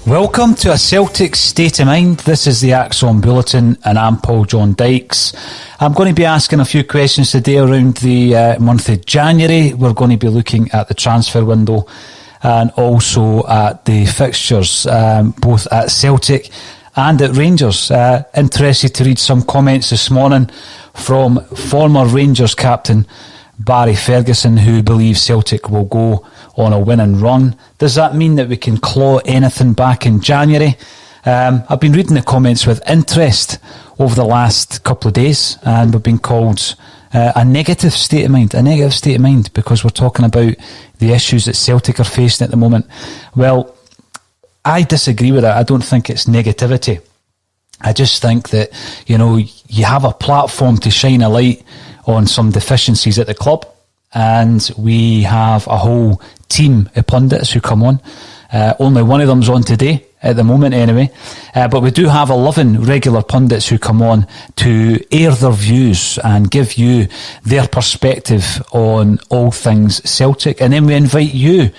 Welcome to a Celtic State of Mind. This is the Axon Bulletin and I'm John Dykes. I'm going to be asking a few questions today around the month of January. We're going to be looking at the transfer window and also at the fixtures, both at Celtic and at Rangers. Interested to read some comments this morning from former Rangers captain Barry Ferguson, who believes Celtic will go on a winning run. Does that mean that we can claw anything back in January? I've been reading the comments with interest over the last couple of days, and we've been called a negative state of mind, because we're talking about the issues that Celtic are facing at the moment. Well, I disagree with that. I don't think it's negativity. I just think that, you have a platform to shine a light on some deficiencies at the club, and we have a whole team of pundits who come on. Only one of them's on today, at the moment anyway, but we do have 11 regular pundits who come on to air their views and give you their perspective on all things Celtic, and then we invite you,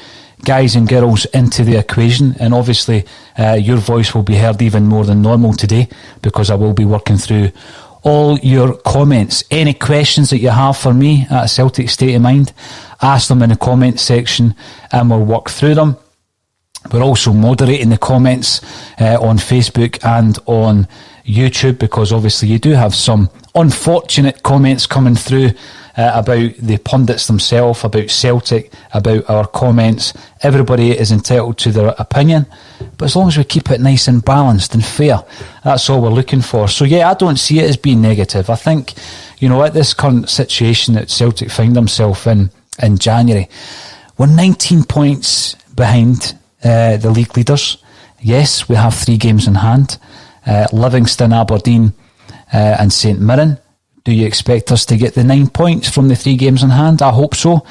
guys and girls, into the equation, and obviously your voice will be heard even more than normal today, because I will be working through all your comments. Any questions that you have for me at Celtic State of Mind, ask them in the comments section and we'll work through them. We're also moderating the comments on Facebook and on YouTube, because obviously you do have some unfortunate comments coming through about the pundits themselves, about Celtic, about our comments. Everybody is entitled to their opinion, but as long as we keep it nice and balanced and fair, that's all we're looking for. So yeah, I don't see it as being negative. I think, at this current situation that Celtic find themselves in January, we're 19 points behind the league leaders. Yes, we have 3 games in hand. Livingston, Aberdeen and St Mirren. Do you expect us to get the 9 points from the 3 games in hand? I hope so.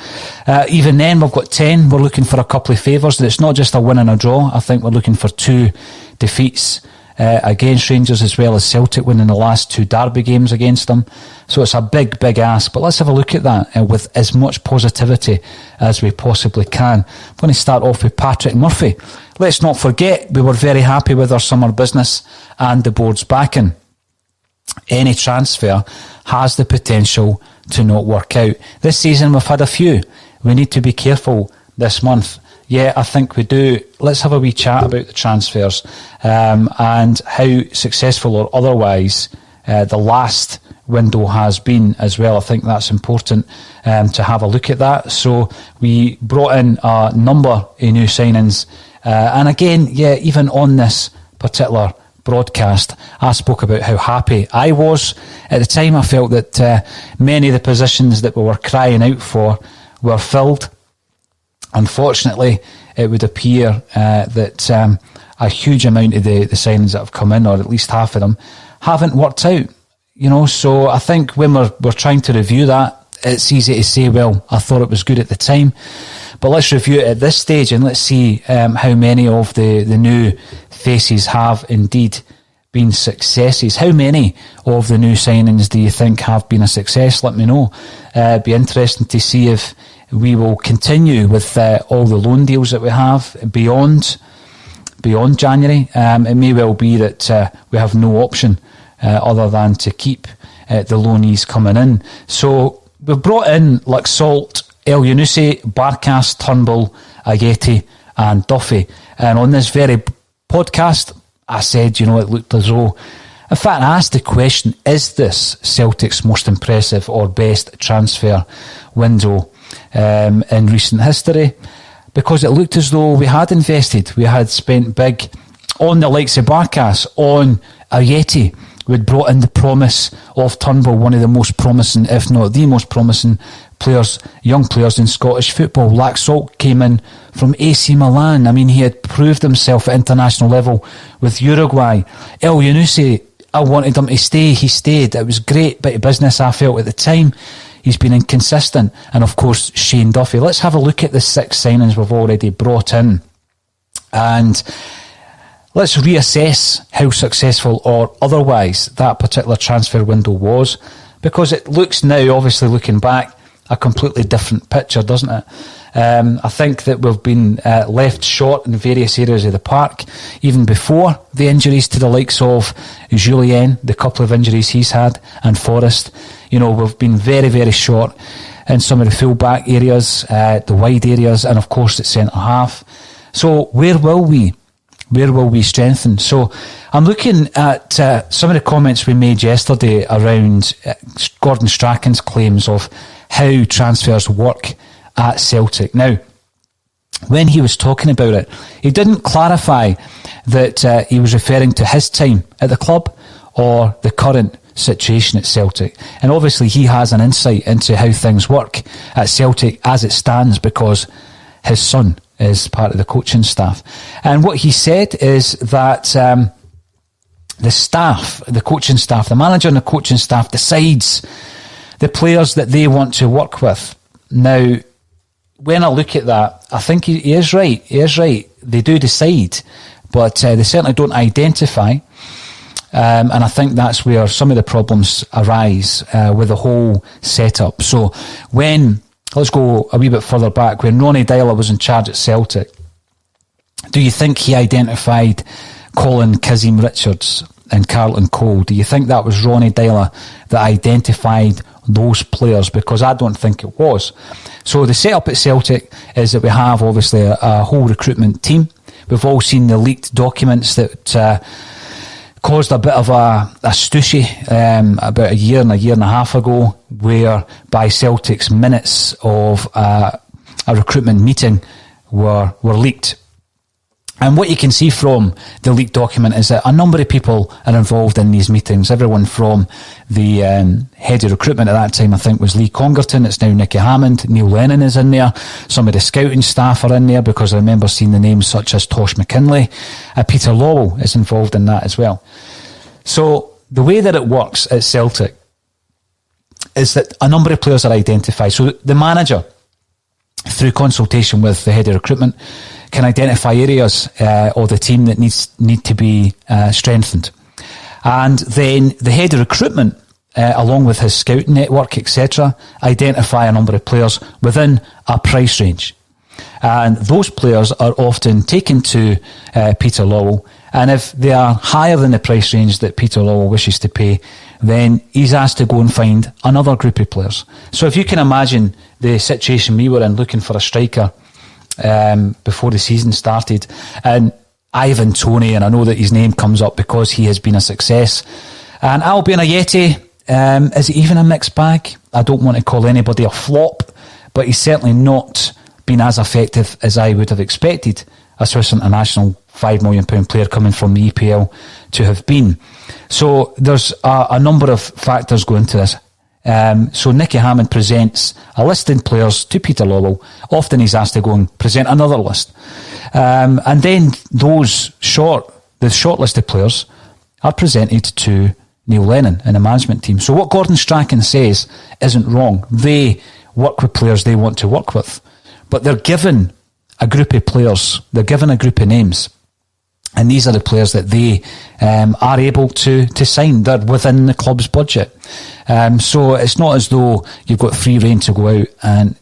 Even then, we've got 10. We're looking for a couple of favours. It's not just a win and a draw. I think we're looking for 2 defeats against Rangers, as well as Celtic winning the last 2 derby games against them. So it's a big, big ask. But let's have a look at that with as much positivity as we possibly can. I'm going to start off with Patrick Murphy. Let's not forget, we were very happy with our summer business and the board's backing. Any transfer has the potential to not work out. This season we've had a few. We need to be careful this month. Yeah, I think we do. Let's have a wee chat about the transfers and how successful or otherwise the last window has been as well. I think that's important to have a look at that. So we brought in a number of new signings, and again, yeah, even on this particular broadcast, I spoke about how happy I was. At the time, I felt that many of the positions that we were crying out for were filled. Unfortunately, it would appear that a huge amount of the signings that have come in, or at least half of them, haven't worked out. So I think when we're trying to review that, it's easy to say, well, I thought it was good at the time. But let's review it at this stage and let's see how many of the new faces have indeed been successes. How many of the new signings do you think have been a success? Let me know. It'd be interesting to see if we will continue with all the loan deals that we have beyond January. It may well be that we have no option other than to keep the loanees coming in. So we've brought in like Salt, El Yunusi, Barkas, Turnbull, Ajeti and Duffy. And on this very podcast, I said, it looked as though, in fact, I asked the question, is this Celtic's most impressive or best transfer window in recent history? Because it looked as though we had invested. We had spent big on the likes of Barkas, on Ajeti, We'd brought in the promise of Turnbull, one of the most promising, if not the most promising players, young players in Scottish football. Laxalt came in from AC Milan. I mean, he had proved himself at international level with Uruguay. El Yunusi, I wanted him to stay. He stayed. It was great bit of business, I felt, at the time. He's been inconsistent. And of course, Shane Duffy. Let's have a look at the 6 signings we've already brought in. And let's reassess how successful or otherwise that particular transfer window was, because it looks now, obviously looking back, a completely different picture, doesn't it? I think that we've been left short in various areas of the park, even before the injuries to the likes of Julien, the couple of injuries he's had, and Forrest. You know, we've been very, very short in some of the full-back areas, the wide areas, and of course at centre-half. So where will we strengthen? So I'm looking at some of the comments we made yesterday around Gordon Strachan's claims of how transfers work at Celtic. Now, when he was talking about it, he didn't clarify that he was referring to his time at the club or the current situation at Celtic. And obviously he has an insight into how things work at Celtic as it stands, because his son is part of the coaching staff. And what he said is that the staff, the coaching staff, the manager and the coaching staff decides the players that they want to work with. Now, when I look at that, I think he is right. He is right. They do decide, but they certainly don't identify. And I think that's where some of the problems arise with the whole setup. So let's go a wee bit further back. When Ronnie Deila was in charge at Celtic, do you think he identified Colin, Kazim Richards and Carlton Cole? Do you think that was Ronnie Deila that identified those players? Because I don't think it was. So the setup at Celtic is that we have obviously a whole recruitment team. We've all seen the leaked documents that caused a bit of a stooshy about a year and a half ago, where by Celtic's minutes of a recruitment meeting were leaked. And what you can see from the leaked document is that a number of people are involved in these meetings. Everyone from the head of recruitment at that time, I think, was Lee Congerton. It's now Nicky Hammond. Neil Lennon is in there. Some of the scouting staff are in there, because I remember seeing the names such as Tosh McKinlay. Peter Lowell is involved in that as well. So the way that it works at Celtic is that a number of players are identified. So the manager, through consultation with the head of recruitment, can identify areas of the team that need to be strengthened. And then the head of recruitment, along with his scouting network, etc., identify a number of players within a price range. And those players are often taken to Peter Lowell, and if they are higher than the price range that Peter Lowell wishes to pay, then he's asked to go and find another group of players. So if you can imagine the situation we were in, looking for a striker before the season started, and Ivan Toney, and I know that his name comes up because he has been a success, and Albion Ayeti, is it even a mixed bag? I don't want to call anybody a flop, but he's certainly not been as effective as I would have expected a Swiss international £5 million player coming from the EPL to have been. So there's a number of factors going into this. So Nicky Hammond presents a list of players to Peter Lowell. Often he's asked to go and present another list. And then the shortlisted players are presented to Neil Lennon and the management team. So what Gordon Strachan says isn't wrong. They work with players they want to work with. But they're given a group of players. They're given a group of names. And these are the players that they are able to sign. They're within the club's budget. So it's not as though you've got free rein to go out and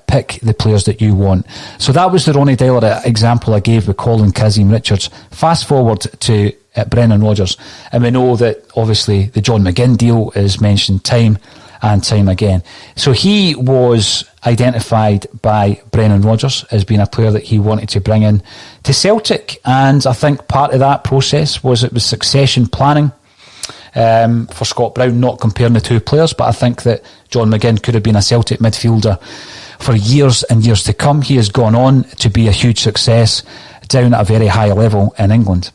pick the players that you want. So that was the Ronnie Deila example I gave with Colin, Kazim Richards. Fast forward to Brennan Rogers. And we know that obviously the John McGinn deal is mentioned time and time again. So he was identified by Brennan Rogers as being a player that he wanted to bring in to Celtic, and I think part of that process was succession planning for Scott Brown, not comparing the two players, but I think that John McGinn could have been a Celtic midfielder for years and years to come. He has gone on to be a huge success down at a very high level in England.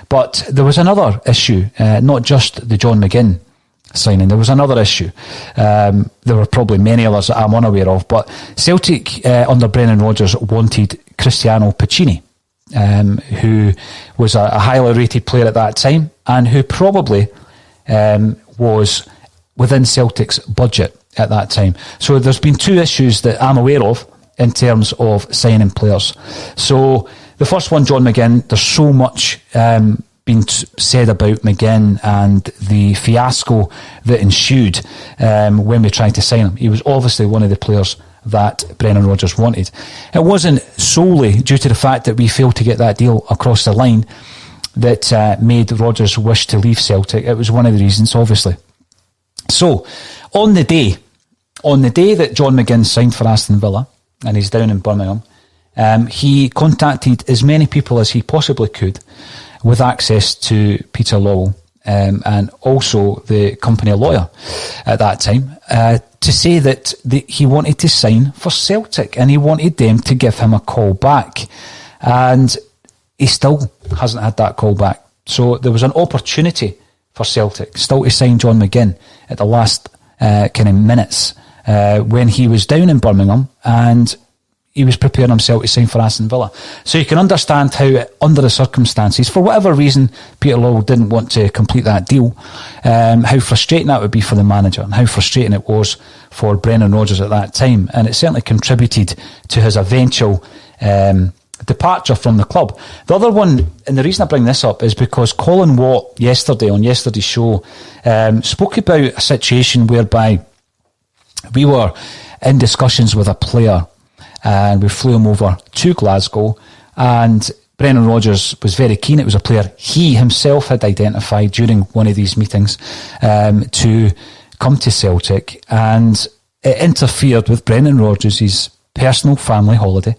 But there was another issue, not just the John McGinn signing. There was another issue. There were probably many others that I'm unaware of, but Celtic under Brennan Rogers wanted Cristiano Piccini, who was a highly rated player at that time and who probably was within Celtic's budget at that time. So there's been two issues that I'm aware of in terms of signing players. So the first one, John McGinn, there's so much been said about McGinn and the fiasco that ensued when we tried to sign him. He was obviously one of the players that Brennan Rogers wanted. It wasn't solely due to the fact that we failed to get that deal across the line that made Rogers wish to leave Celtic. It was one of the reasons, obviously. So, on the day that John McGinn signed for Aston Villa, and he's down in Birmingham, he contacted as many people as he possibly could with access to Peter Lawwell and also the company lawyer at that time to say that he wanted to sign for Celtic and he wanted them to give him a call back. And he still hasn't had that call back. So there was an opportunity for Celtic still to sign John McGinn at the last kind of minutes when he was down in Birmingham and he was preparing himself to sign for Aston Villa. So you can understand how, under the circumstances, for whatever reason, Peter Lawwell didn't want to complete that deal, how frustrating that would be for the manager and how frustrating it was for Brennan Rogers at that time. And it certainly contributed to his eventual departure from the club. The other one, and the reason I bring this up, is because Colin Watt yesterday, on yesterday's show, spoke about a situation whereby we were in discussions with a player and we flew him over to Glasgow, and Brennan Rogers was very keen. It was a player he himself had identified during one of these meetings to come to Celtic, and it interfered with Brennan Rogers' personal family holiday.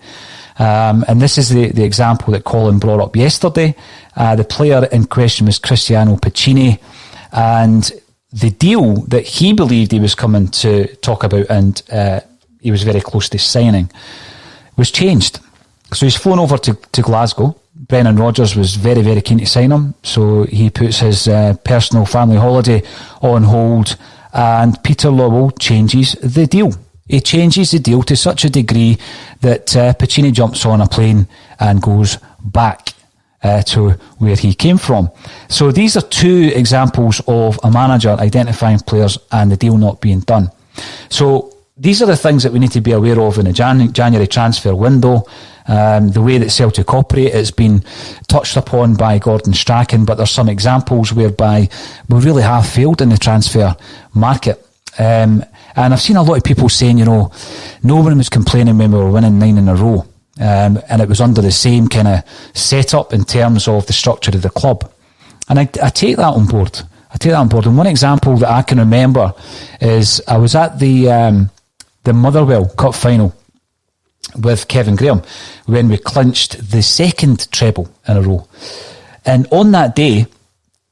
And this is the example that Colin brought up yesterday. The player in question was Cristiano Piccini, and the deal that he believed he was coming to talk about and he was very close to signing was changed. So he's flown over to Glasgow. Brennan Rogers was very, very keen to sign him, so he puts his personal family holiday on hold, and Peter Lawwell changes the deal. He changes the deal to such a degree that Piccini jumps on a plane and goes back to where he came from. So these are two examples of a manager identifying players and the deal not being done. So these are the things that we need to be aware of in the January transfer window. The way that Celtic operate has been touched upon by Gordon Strachan, but there's some examples whereby we really have failed in the transfer market. And I've seen a lot of people saying, no one was complaining when we were winning 9 in a row. And it was under the same kind of setup in terms of the structure of the club. And I take that on board. And one example that I can remember is I was at the Motherwell Cup final with Kevin Graham when we clinched the second treble in a row. And on that day,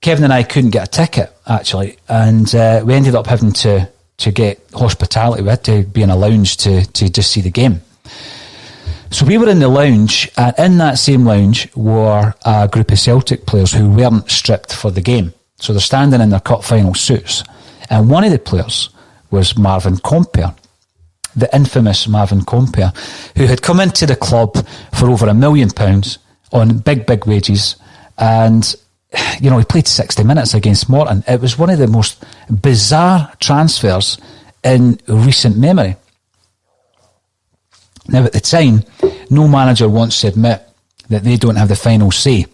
Kevin and I couldn't get a ticket, actually, and we ended up having to get hospitality. We had to be in a lounge to just see the game. So we were in the lounge, and in that same lounge were a group of Celtic players who weren't stripped for the game. So they're standing in their cup final suits. And one of the players was Marvin Kompere, the infamous Marvin Kompere, who had come into the club for over £1 million on big, big wages. And, he played 60 minutes against Morton. It was one of the most bizarre transfers in recent memory. Now, at the time, no manager wants to admit that they don't have the final say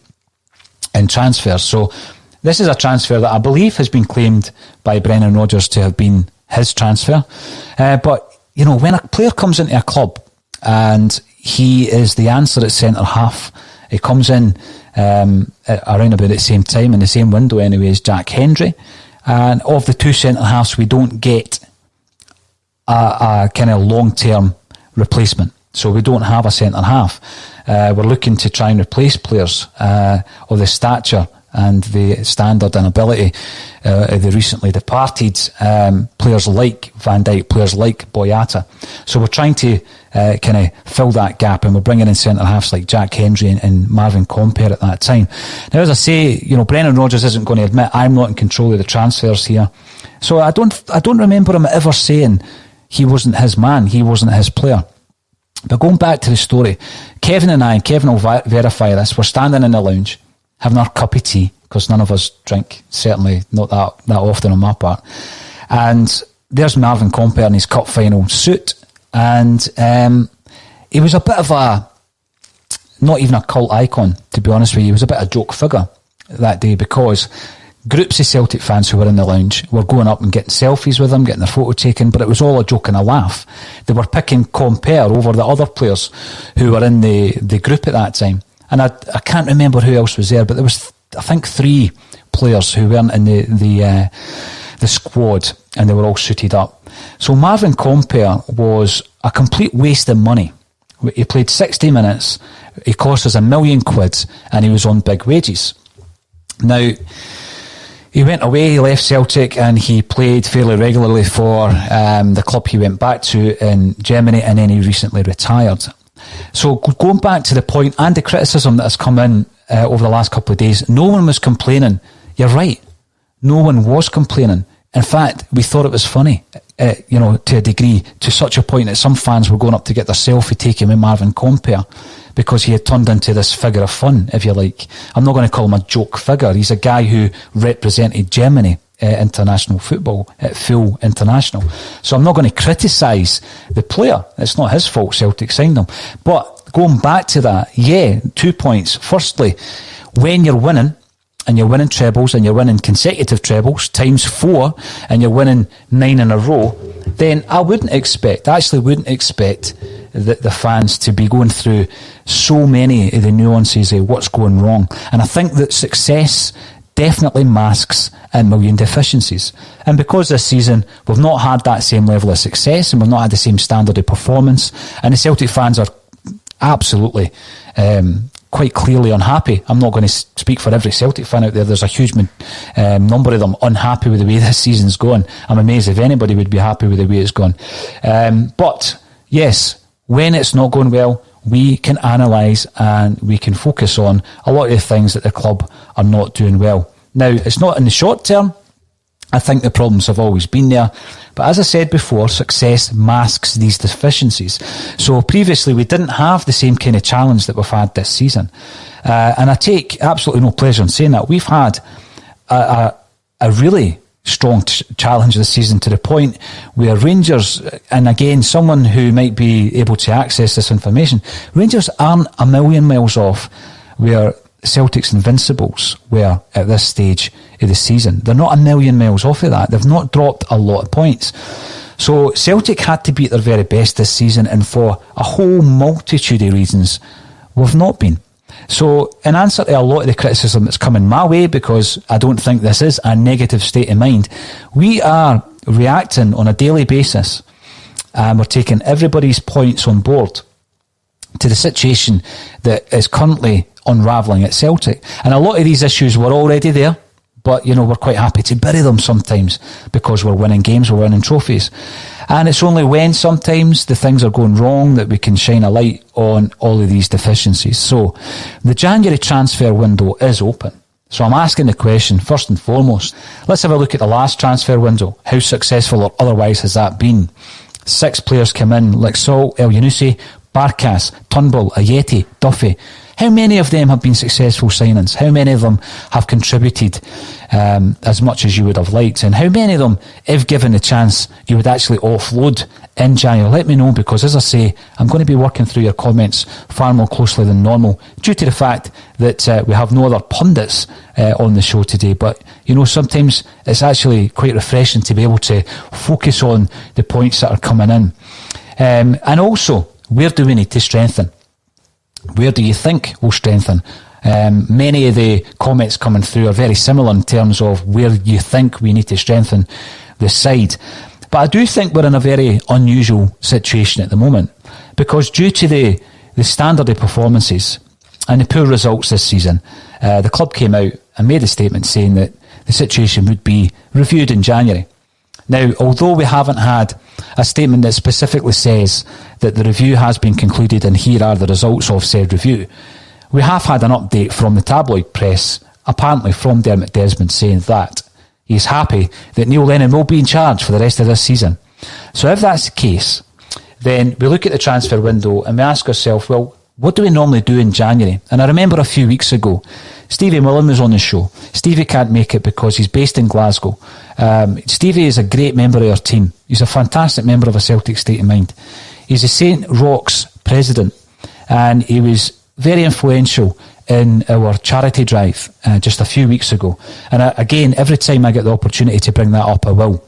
in transfers. So this is a transfer that I believe has been claimed by Brennan Rogers to have been his transfer. But when a player comes into a club and he is the answer at centre-half, he comes in around about the same time, in the same window anyway, as Jack Hendry. And of the two centre-halves, we don't get a kind of long-term replacement. So we don't have a centre-half. We're looking to try and replace players of the stature and the standard and ability of the recently departed players like Van Dijk, players like Boyata. So we're trying to kind of fill that gap, and we're bringing in centre-halves like Jack Hendry and Marvin Kompere at that time. Now, as I say, Brennan Rogers isn't going to admit I'm not in control of the transfers here. So I don't remember him ever saying he wasn't his man, he wasn't his player. But going back to the story, Kevin will verify this, we're standing in the lounge, having our cup of tea, because none of us drink, certainly not that often on my part. And there's Marvin Kompere in his cup final suit, and he was a bit of not even a cult icon, to be honest with you. He was a bit of a joke figure that day, because groups of Celtic fans who were in the lounge were going up and getting selfies with him, getting their photo taken, but it was all a joke and a laugh. They were picking Kompere over the other players who were in the group at that time. And I can't remember who else was there, but there was, I think, 3 players who weren't in the squad, and they were all suited up. So Marvin Kompere was a complete waste of money. He played 60 minutes, he cost us £1 million, and he was on big wages. Now, he went away, he left Celtic, and he played fairly regularly for the club he went back to in Germany, and then he recently retired. So going back to the point and the criticism that has come in over the last couple of days, no one was complaining. You're right. No one was complaining. In fact, we thought it was funny, to a degree, to such a point that some fans were going up to get their selfie taken with Marvin Kompere, because he had turned into this figure of fun, if you like. I'm not going to call him a joke figure. He's a guy who represented Germany international football at full international. So I'm not going to criticise the player. It's not his fault Celtic signed him. But going back to that, 2 points. Firstly, when you're winning, and you're winning trebles, and you're winning consecutive trebles, times 4, and you're winning 9 in a row, then I wouldn't expect the fans to be going through so many of the nuances of what's going wrong. And I think that success definitely masks a million deficiencies. And because this season we've not had that same level of success, and we've not had the same standard of performance, and the Celtic fans are absolutely quite clearly unhappy. I'm not going to speak for every Celtic fan out there. There's a huge number of them unhappy with the way this season's going. I'm amazed if anybody would be happy with the way it's gone. But yes, when it's not going well, we can analyse and we can focus on a lot of the things that the club are not doing well. Now, it's not in the short term. I think the problems have always been there. But as I said before, success masks these deficiencies. So previously we didn't have the same kind of challenge that we've had this season. And I take absolutely no pleasure in saying that. We've had a really strong challenge this season, to the point where Rangers, and again, someone who might be able to access this information, Rangers aren't a million miles off where Celtic's Invincibles were at this stage of the season. They're not a million miles off of that. They've not dropped a lot of points. So Celtic had to be at their very best this season, and for a whole multitude of reasons, we've not been. So in answer to a lot of the criticism that's coming my way, because I don't think this is a negative state of mind, we are reacting on a daily basis, and we're taking everybody's points on board to the situation that is currently unravelling at Celtic. And a lot of these issues were already there, but we're quite happy to bury them sometimes, because we're winning games, we're winning trophies. And it's only when sometimes the things are going wrong that we can shine a light on all of these deficiencies. So the January transfer window is open. So I'm asking the question, first and foremost, let's have a look at the last transfer window. How successful or otherwise has that been? 6 players come in, like Sol, El Yunusi, Barkas, Turnbull, Ayeti, Duffy. How many of them have been successful signings? How many of them have contributed as much as you would have liked? And how many of them, if given the chance, you would actually offload in January? Let me know, because as I say, I'm going to be working through your comments far more closely than normal, due to the fact that we have no other pundits on the show today. But, sometimes it's actually quite refreshing to be able to focus on the points that are coming in. And also, where do we need to strengthen? Where do you think we'll strengthen? Many of the comments coming through are very similar in terms of where you think we need to strengthen the side. But I do think we're in a very unusual situation at the moment, because due to the standard of performances and the poor results this season, the club came out and made a statement saying that the situation would be reviewed in January. Now, although we haven't had a statement that specifically says that the review has been concluded and here are the results of said review, we have had an update from the tabloid press, apparently from Dermot Desmond, saying that he's happy that Neil Lennon will be in charge for the rest of this season. So if that's the case, then we look at the transfer window and we ask ourselves, well, what do we normally do in January? And I remember a few weeks ago, Stevie Mullen was on the show. Stevie can't make it because he's based in Glasgow. Stevie is a great member of our team. He's a fantastic member of a Celtic State of Mind. He's the St. Roch's president, and he was very influential in our charity drive just a few weeks ago. And again, every time I get the opportunity to bring that up, I will.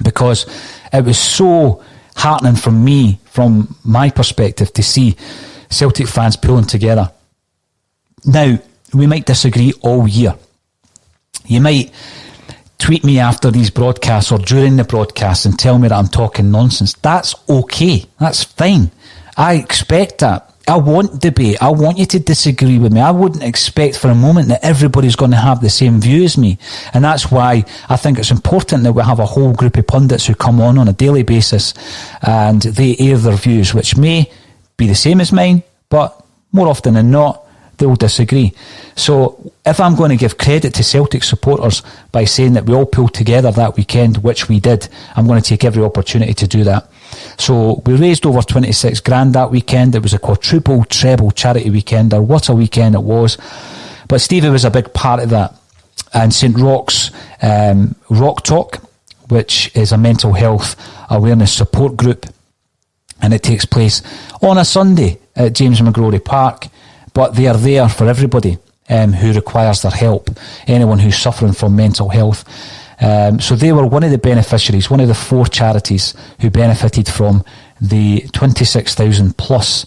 Because it was so heartening for me, from my perspective, to see Celtic fans pulling together. Now, we might disagree all year. You might tweet me after these broadcasts or during the broadcasts and tell me that I'm talking nonsense. That's okay. That's fine. I expect that. I want debate. I want you to disagree with me. I wouldn't expect for a moment that everybody's going to have the same view as me. And that's why I think it's important that we have a whole group of pundits who come on a daily basis and they air their views, which may be the same as mine, but more often than not, they will disagree. So if I'm going to give credit to Celtic supporters by saying that we all pulled together that weekend, which we did, I'm going to take every opportunity to do that. So we raised over 26 grand that weekend. It was a quadruple, treble charity weekend, or what a weekend it was. But Stevie was a big part of that. And St. Roch's Rock Talk, which is a mental health awareness support group, and it takes place on a Sunday at James McGregor Park. But they are there for everybody who requires their help, anyone who's suffering from mental health. So they were one of the beneficiaries, one of the 4 charities who benefited from the 26,000 plus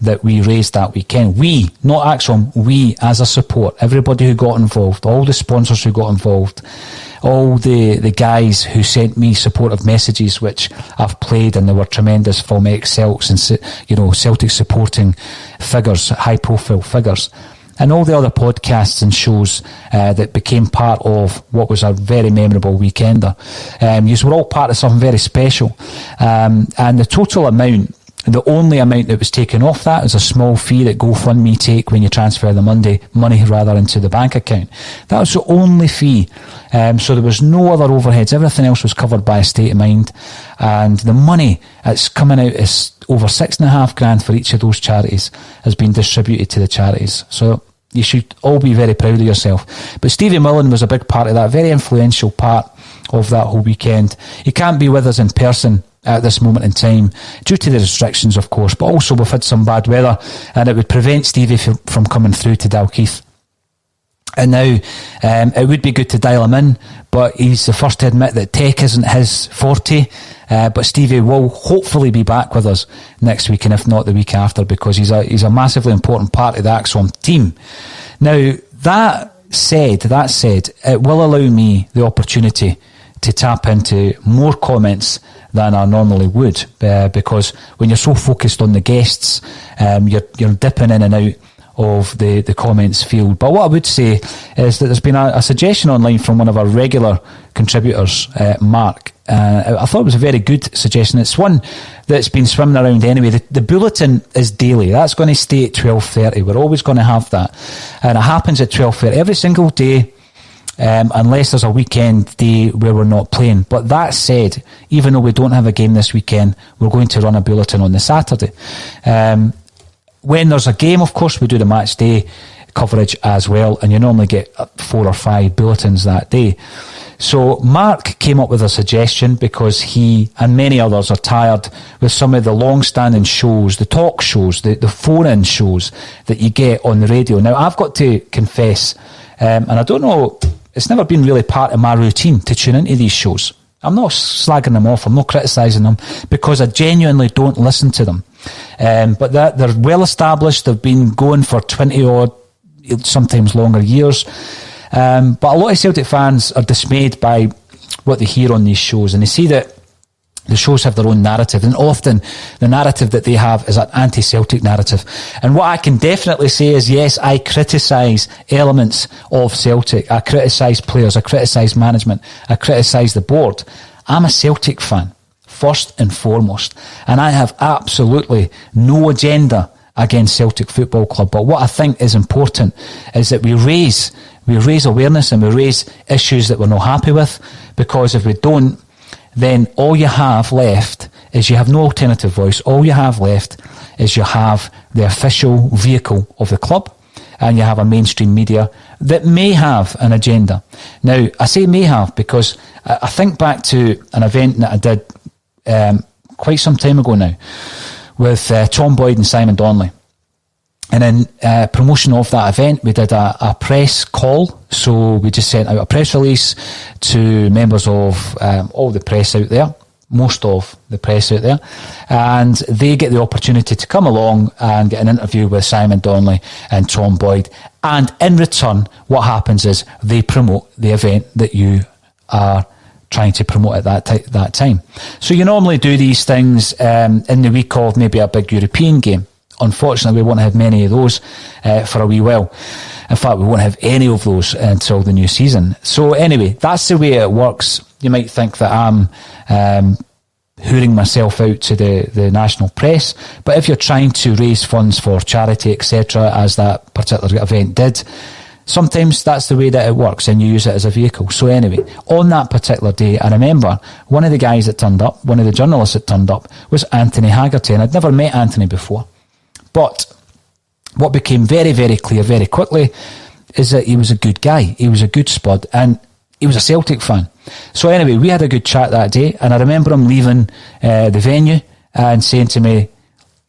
that we raised that weekend. We, not Axon, we as a support, everybody who got involved, all the sponsors who got involved, all the guys who sent me supportive messages, which I've played, and they were tremendous, from ex-Celts and, Celtic supporting figures, high-profile figures, and all the other podcasts and shows that became part of what was a very memorable weekender. You were all part of something very special, and the total amount, the only amount that was taken off that is a small fee that GoFundMe take when you transfer the money into the bank account. That was the only fee. So there was no other overheads. Everything else was covered by a State of Mind. And the money that's coming out is over 6.5 grand for each of those charities has been distributed to the charities. So you should all be very proud of yourself. But Stevie Mullen was a big part of that, very influential part of that whole weekend. He can't be with us in person at this moment in time due to the restrictions, of course, but also we've had some bad weather and it would prevent Stevie from coming through to Dalkeith. And now it would be good to dial him in, but he's the first to admit that tech isn't his forte. But Stevie will hopefully be back with us next week, and if not the week after, because he's a massively important part of the Axon team. Now, that said, it will allow me the opportunity to tap into more comments than I normally would, because when you're so focused on the guests, you're dipping in and out of the comments field. But what I would say is that there's been a suggestion online from one of our regular contributors, Mark. I thought it was a very good suggestion. It's one that's been swimming around anyway. The Bulletin is daily. That's going to stay at 12:30. We're always going to have that. And it happens at 12:30 every single day, unless there's a weekend day where we're not playing. But that said, even though we don't have a game this weekend, we're going to run a Bulletin on the Saturday. When there's a game, of course, we do the match day coverage as well, and you normally get 4 or 5 bulletins that day. So Mark came up with a suggestion because he and many others are tired with some of the long-standing shows, the talk shows, the phone-in shows that you get on the radio. Now, I've got to confess, and I don't know, it's never been really part of my routine to tune into these shows. I'm not slagging them off, I'm not criticising them, because I genuinely don't listen to them. But they're well established, they've been going for 20 odd, sometimes longer years. But a lot of Celtic fans are dismayed by what they hear on these shows, and they see that The shows have their own narrative, and often the narrative that they have is an anti-Celtic narrative. And what I can definitely say is, yes, I criticise elements of Celtic. I criticise players, I criticise management, I criticise the board. I'm a Celtic fan, first and foremost, and I have absolutely no agenda against Celtic Football Club. But what I think is important is that we raise awareness and we raise issues that we're not happy with, because if we don't, then all you have left is you have no alternative voice. All you have left is you have the official vehicle of the club, and you have a mainstream media that may have an agenda. Now, I say may have because I think back to an event that I did quite some time ago now with Tom Boyd and Simon Donnelly. And in promotion of that event, we did a press call. So we just sent out a press release to members of all the press out there, most of the press out there, and they get the opportunity to come along and get an interview with Simon Donnelly and Tom Boyd. And in return, what happens is they promote the event that you are trying to promote at that time. So you normally do these things in the week of maybe a big European game. Unfortunately, we won't have many of those for a wee while. In fact, we won't have any of those until the new season. So anyway, that's the way it works. You might think that I'm hooring myself out to the national press, but if you're trying to raise funds for charity, etc., as that particular event did, sometimes that's the way that it works and you use it as a vehicle. So anyway, on that particular day, I remember one of the guys that turned up, one of the journalists that turned up, was Anthony Haggerty, and I'd never met Anthony before. But what became very, very clear very quickly is that he was a good guy. He was a good spud, and he was a Celtic fan. So anyway, we had a good chat that day, and I remember him leaving the venue and saying to me,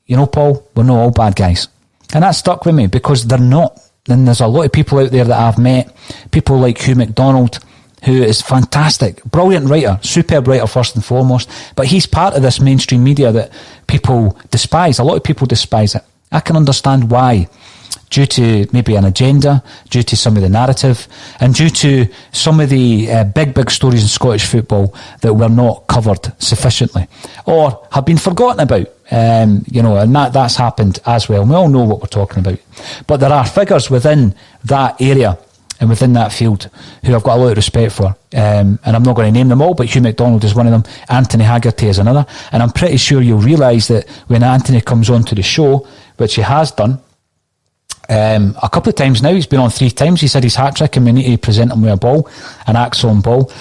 you know, Paul, we're not all bad guys. And that stuck with me because they're not. And there's a lot of people out there that I've met, people like Hugh MacDonald, who is fantastic, brilliant writer, superb writer first and foremost, but he's part of this mainstream media that people despise. A lot of people despise it. I can understand why, due to maybe an agenda, due to some of the narrative, and due to some of the big stories in Scottish football that were not covered sufficiently, or have been forgotten about. And that's happened as well. We all know what we're talking about. But there are figures within that area and within that field who I've got a lot of respect for. And I'm not going to name them all, but Hugh MacDonald is one of them. Anthony Haggerty is another. And I'm pretty sure you'll realise that when Anthony comes on to the show, which he has done a couple of times now, he's been on 3 times. He said his hat-trick, and we need to present him with a ball, an Axon ball.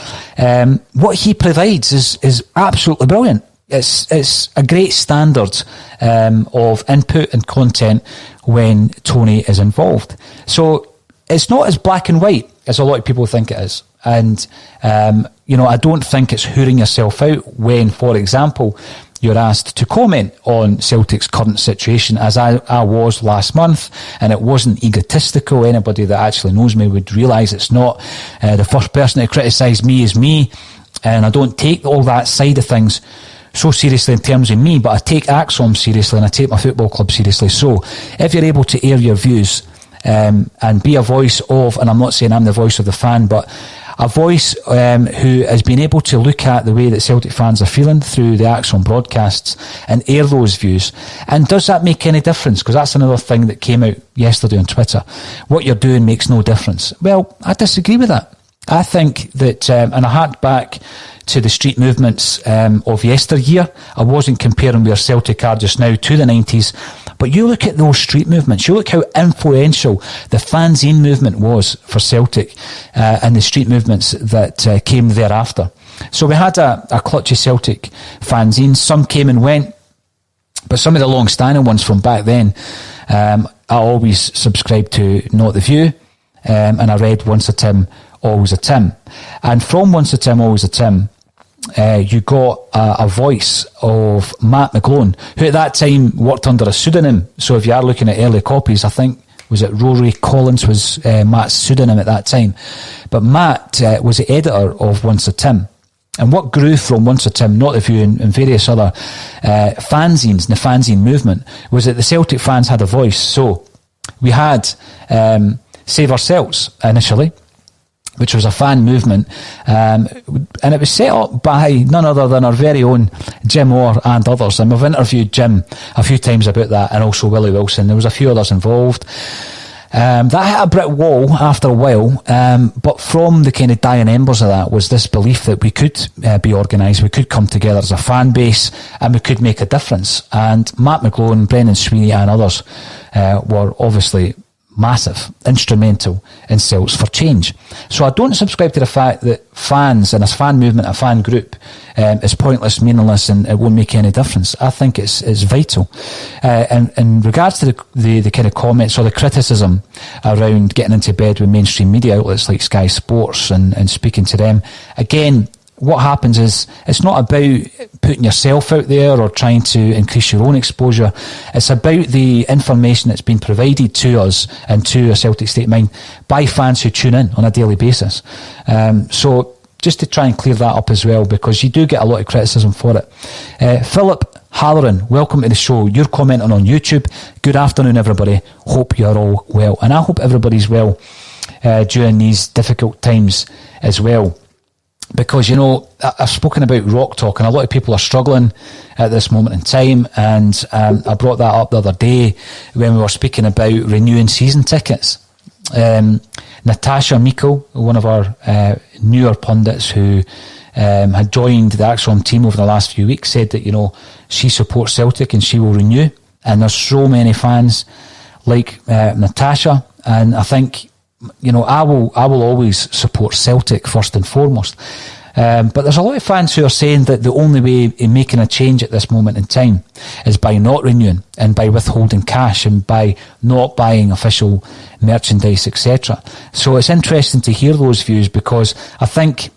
What he provides is absolutely brilliant. It's a great standard of input and content when Tony is involved. So it's not as black and white as a lot of people think it is. And, I don't think it's hooring yourself out when, for example, you're asked to comment on Celtic's current situation, as I was last month, and it wasn't egotistical. Anybody that actually knows me would realise it's not. The first person to criticise me is me, and I don't take all that side of things so seriously in terms of me, but I take Axom seriously and I take my football club seriously. So if you're able to air your views and be a voice of, and I'm not saying I'm the voice of the fan, but a voice who has been able to look at the way that Celtic fans are feeling through the Axon broadcasts and air those views. And does that make any difference? Because that's another thing that came out yesterday on Twitter. What you're doing makes no difference. Well, I disagree with that. I think that, and I hark back to the street movements of yesteryear. I wasn't comparing where Celtic are just now to the 90s, but you look at those street movements, you look how influential the fanzine movement was for Celtic and the street movements that came thereafter. So we had a clutch of Celtic fanzines. Some came and went, but some of the long-standing ones from back then, I always subscribed to Not The View, and I read Once a Tim, Always a Tim. And from Once a Tim, Always a Tim, you got a voice of Matt McGlone, who at that time worked under a pseudonym. So if you are looking at early copies, I think, was it Rory Collins was Matt's pseudonym at that time. But Matt was the editor of Once a Tim. And what grew from Once a Tim, Not The View, and various other fanzines, the fanzine movement, was that the Celtic fans had a voice. So we had Save Ourselves initially, which was a fan movement, and it was set up by none other than our very own Jim Orr and others. And we've interviewed Jim a few times about that, and also Willie Wilson. There was a few others involved. That hit a brick wall after a while, but from the kind of dying embers of that was this belief that we could be organised, we could come together as a fan base, and we could make a difference. And Matt McGlone, Brennan Sweeney and others were obviously massive, instrumental in Celts for change. So I don't subscribe to the fact that fans and a fan movement, a fan group, is pointless, meaningless, and it won't make any difference. I think it's vital. And in regards to the kind of comments or the criticism around getting into bed with mainstream media outlets like Sky Sports and speaking to them, again, what happens is it's not about putting yourself out there or trying to increase your own exposure. It's about the information that's been provided to us and to a Celtic State of Mind by fans who tune in on a daily basis. So just to try and clear that up as well, because you do get a lot of criticism for it. Philip Halloran, welcome to the show. You're commenting on YouTube. Good afternoon, everybody. Hope you're all well. And I hope everybody's well during these difficult times as well. Because, you know, I've spoken about Rock Talk, and a lot of people are struggling at this moment in time, and I brought that up the other day when we were speaking about renewing season tickets. Natasha Miko, one of our newer pundits who had joined the Axom team over the last few weeks, said that, you know, she supports Celtic and she will renew. And there's so many fans like Natasha, and I think, you know, I will always support Celtic first and foremost. But there's a lot of fans who are saying that the only way in making a change at this moment in time is by not renewing and by withholding cash and by not buying official merchandise, etc. So it's interesting to hear those views, because I think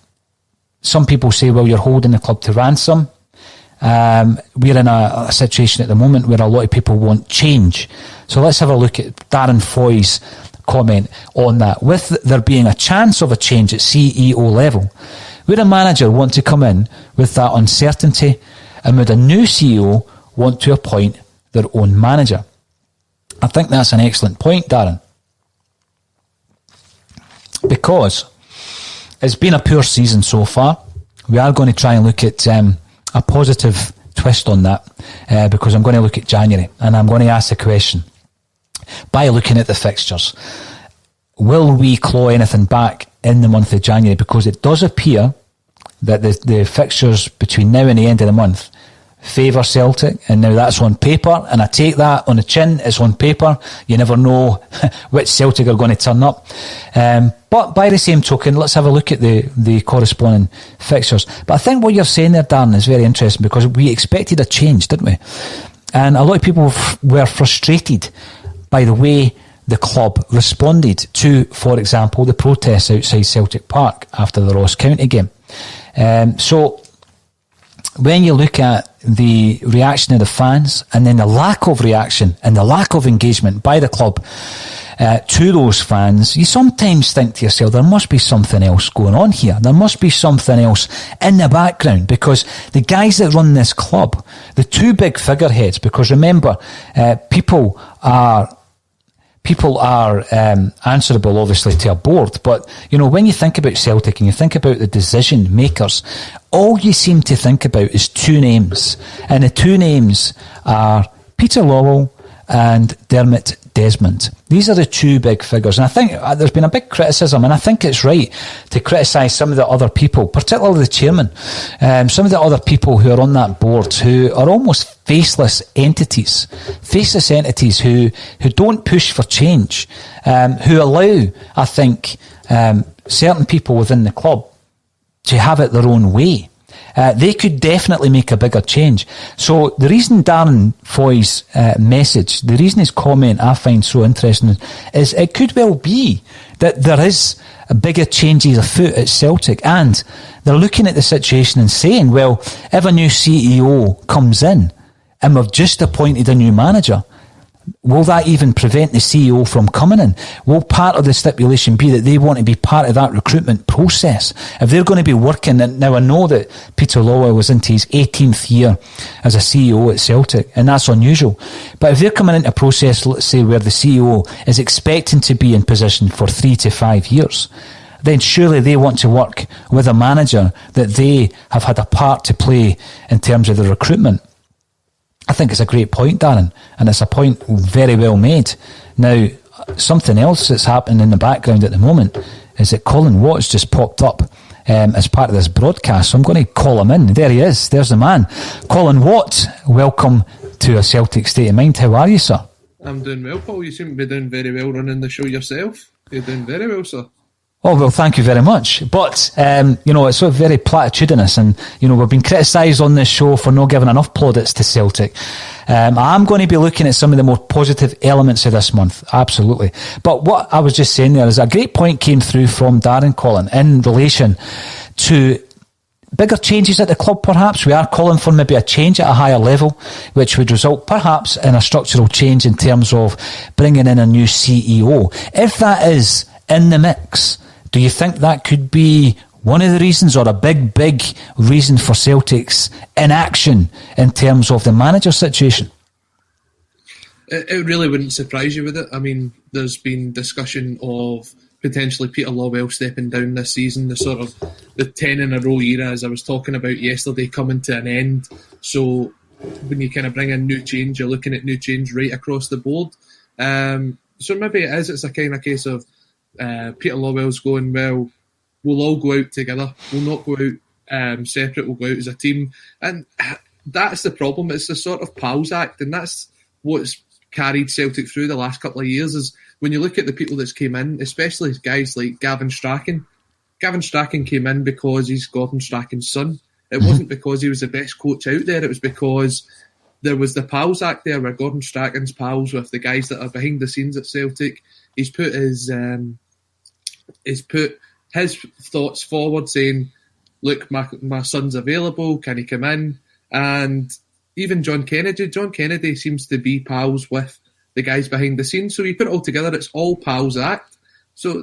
some people say, well, you're holding the club to ransom. We're in a situation at the moment where a lot of people want change. So let's have a look at Darren Foy's comment on that. With there being a chance of a change at CEO level, would a manager want to come in with that uncertainty, and would a new CEO want to appoint their own manager? I think that's an excellent point, Darren, because it's been a poor season so far. We are going to try and look at a positive twist on that, because I'm going to look at January, and I'm going to ask the question, by looking at the fixtures, will we claw anything back in the month of January? Because it does appear that the fixtures between now and the end of the month favour Celtic, and now that's on paper, and I take that on the chin. It's on paper. You never know which Celtic are going to turn up. But by the same token, let's have a look at the corresponding fixtures. But I think what you're saying there, Darren, is very interesting, because we expected a change, didn't we? And a lot of people were frustrated by the way the club responded to, for example, the protests outside Celtic Park after the Ross County game. So when you look at the reaction of the fans, and then the lack of reaction and the lack of engagement by the club to those fans, you sometimes think to yourself, there must be something else going on here. There must be something else in the background, because the guys that run this club, the two big figureheads, because remember, people are answerable, obviously, to a board. But, you know, when you think about Celtic and you think about the decision makers, all you seem to think about is two names. And the two names are Peter Lawwell and Dermot Desmond. These are the two big figures. And I think there's been a big criticism, and I think it's right to criticise some of the other people, particularly the chairman, some of the other people who are on that board, who are almost faceless entities who don't push for change, who allow, I think, certain people within the club to have it their own way. They could definitely make a bigger change. So the reason Darren Foy's message, the reason his comment I find so interesting, is it could well be that there is a bigger changes afoot at Celtic, and they're looking at the situation and saying, well, if a new CEO comes in and we've just appointed a new manager, will that even prevent the CEO from coming in? Will part of the stipulation be that they want to be part of that recruitment process? If they're going to be working, and now I know that Peter Lawwell was into his 18th year as a CEO at Celtic, and that's unusual. But if they're coming into a process, let's say, where the CEO is expecting to be in position for 3 to 5 years, then surely they want to work with a manager that they have had a part to play in terms of the recruitment. I think it's a great point, Darren, and it's a point very well made. Now, something else that's happening in the background at the moment is that Colin Watt's just popped up as part of this broadcast, so I'm going to call him in. There he is, there's the man. Colin Watt, welcome to A Celtic State of Mind. How are you, sir? I'm doing well, Paul. You seem to be doing very well running the show yourself. You're doing very well, sir. Oh, well, thank you very much. But, it's sort of very platitudinous, and, we've been criticised on this show for not giving enough plaudits to Celtic. I'm going to be looking at some of the more positive elements of this month, absolutely. But what I was just saying there is a great point came through from Darren, Colin, in relation to bigger changes at the club, perhaps. We are calling for maybe a change at a higher level, which would result perhaps in a structural change in terms of bringing in a new CEO. If that is in the mix, do you think that could be one of the reasons, or a big reason for Celtic's inaction in terms of the manager situation? It really wouldn't surprise you with it. I mean, there's been discussion of potentially Peter Lawwell stepping down this season, the 10 in a row era, as I was talking about yesterday, coming to an end. So when you kind of bring in new change, you're looking at new change right across the board. So maybe it's a kind of case of Peter Lawwell's going, well, we'll all go out together. We'll not go out separate. We'll go out as a team. And that's the problem. It's the sort of pals act, and that's what's carried Celtic through the last couple of years. Is when you look at the people that's came in, especially guys like Gavin Strachan. Gavin Strachan came in because he's Gordon Strachan's son. It wasn't because he was the best coach out there. It was because there was the pals act there, where Gordon Strachan's pals with the guys that are behind the scenes at Celtic. He's put his thoughts forward, saying, look, my son's available, can he come in? And even John Kennedy seems to be pals with the guys behind the scenes. So you put it all together, it's all pals act. So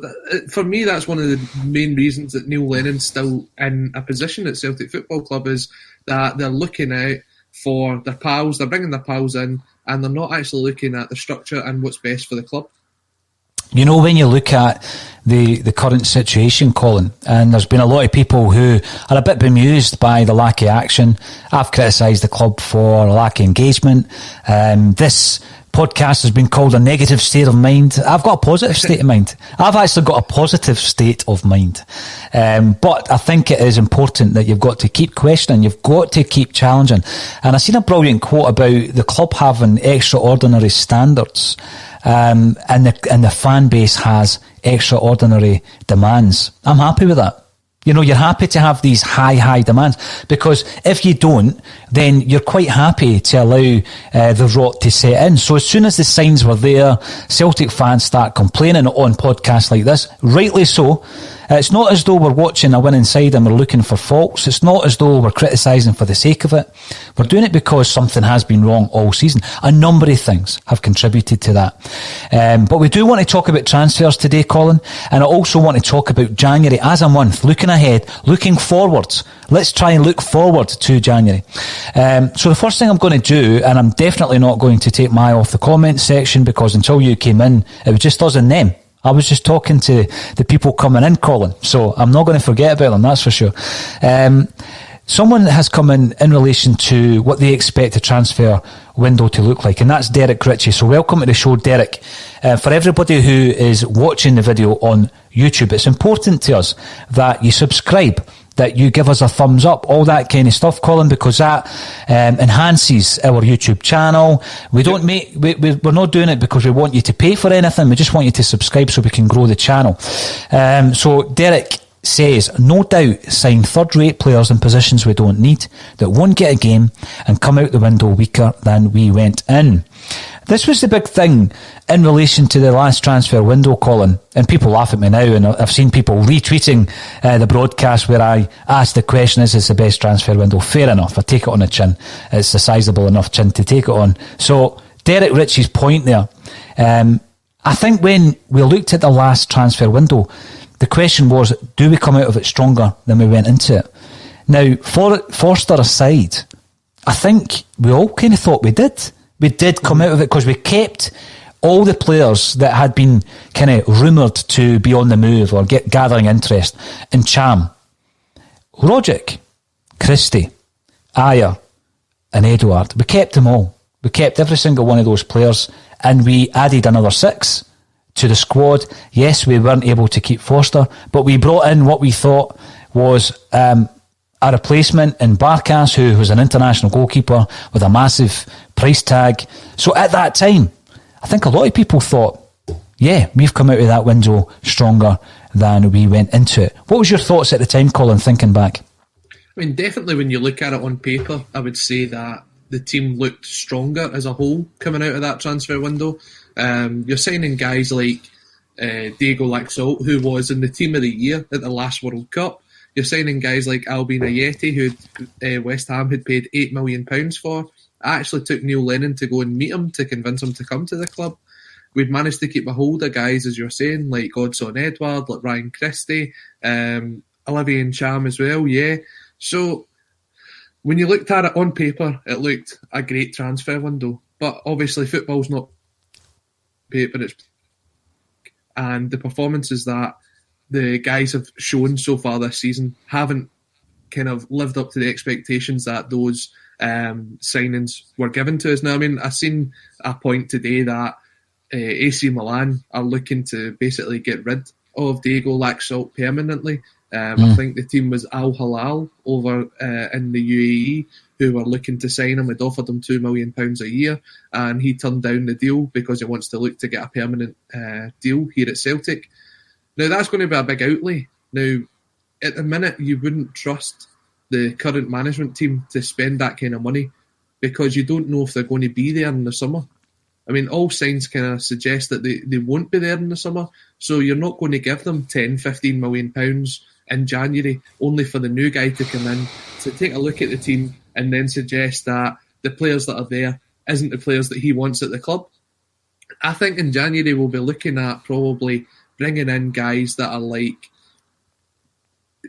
for me, that's one of the main reasons that Neil Lennon's still in a position at Celtic Football Club, is that they're looking out for their pals, they're bringing their pals in, and they're not actually looking at the structure and what's best for the club. When you look at the current situation, Colin, and there's been a lot of people who are a bit bemused by the lack of action. I've criticised the club for a lack of engagement. This podcast has been called A Negative State of Mind. I've got a positive state of mind. I've actually got a positive state of mind. But I think it is important that you've got to keep questioning, you've got to keep challenging. And I've seen a brilliant quote about the club having extraordinary standards. And the fan base has extraordinary demands. I'm happy with that. You're happy to have these high demands, because if you don't, then you're quite happy to allow the rot to set in. So as soon as the signs were there, Celtic fans start complaining on podcasts like this, rightly so. It's not as though we're watching a winning side and we're looking for faults. It's not as though we're criticising for the sake of it. We're doing it because something has been wrong all season. A number of things have contributed to that. But we do want to talk about transfers today, Colin, and I also want to talk about January as a month, looking ahead, looking forwards. Let's try and look forward to January. So the first thing I'm going to do, and I'm definitely not going to take my eye off the comments section, because until you came in, it was just us and them. I was just talking to the people coming in, Colin, so I'm not going to forget about them, that's for sure. Someone has come in relation to what they expect a transfer window to look like, and that's Derek Ritchie. So welcome to the show, Derek. For everybody who is watching the video on YouTube, it's important to us that you subscribe, that you give us a thumbs up, all that kind of stuff, Colin, because that enhances our YouTube channel. We're not doing it because we want you to pay for anything. We just want you to subscribe so we can grow the channel. So Derek says, no doubt sign third-rate players in positions we don't need, that won't get a game and come out the window weaker than we went in. This was the big thing in relation to the last transfer window, Colin, and people laugh at me now, and I've seen people retweeting the broadcast where I asked the question, is this the best transfer window? Fair enough, I take it on the chin. It's a sizeable enough chin to take it on. So Derek Ritchie's point there, I think when we looked at the last transfer window, the question was, do we come out of it stronger than we went into it? Now, Forster aside, I think we all kind of thought we did. We did come out of it because we kept all the players that had been kind of rumoured to be on the move or gathering interest in Cham, Rogic, Christie, Ayer and Edouard, we kept them all. We kept every single one of those players, and we added another 6 to the squad. Yes, we weren't able to keep Forster, but we brought in what we thought was a replacement in Barkas, who was an international goalkeeper with a massive price tag. So at that time, I think a lot of people thought, yeah, we've come out of that window stronger than we went into it. What was your thoughts at the time, Colin, thinking back? I mean, definitely when you look at it on paper, I would say that the team looked stronger as a whole coming out of that transfer window. You're signing guys like Diego Laxalt, who was in the team of the year at the last World Cup. You're signing guys like Albin Ayeti, who West Ham had paid £8 million for. I actually took Neil Lennon to go and meet him to convince him to come to the club. We'd managed to keep a hold of guys, as you're saying, like Godson Edward, like Ryan Christie, Olivier and Cham as well, yeah. So when you looked at it on paper, it looked a great transfer window. But obviously football's not paper, and the performances that the guys have shown so far this season haven't kind of lived up to the expectations that those signings were given to us. Now, I mean, I've seen a point today that AC Milan are looking to basically get rid of Diego Laxalt permanently. I think the team was Al Hilal over in the UAE who were looking to sign him. Had offered him £2 million a year, and he turned down the deal because he wants to look to get a permanent deal here at Celtic. Now, that's going to be a big outlay. Now, at the minute, you wouldn't trust the current management team to spend that kind of money because you don't know if they're going to be there in the summer. I mean, all signs kind of suggest that they won't be there in the summer, so you're not going to give them £10-15 million in January only for the new guy to come in to take a look at the team and then suggest that the players that are there isn't the players that he wants at the club. I think in January we'll be looking at probably bringing in guys that are like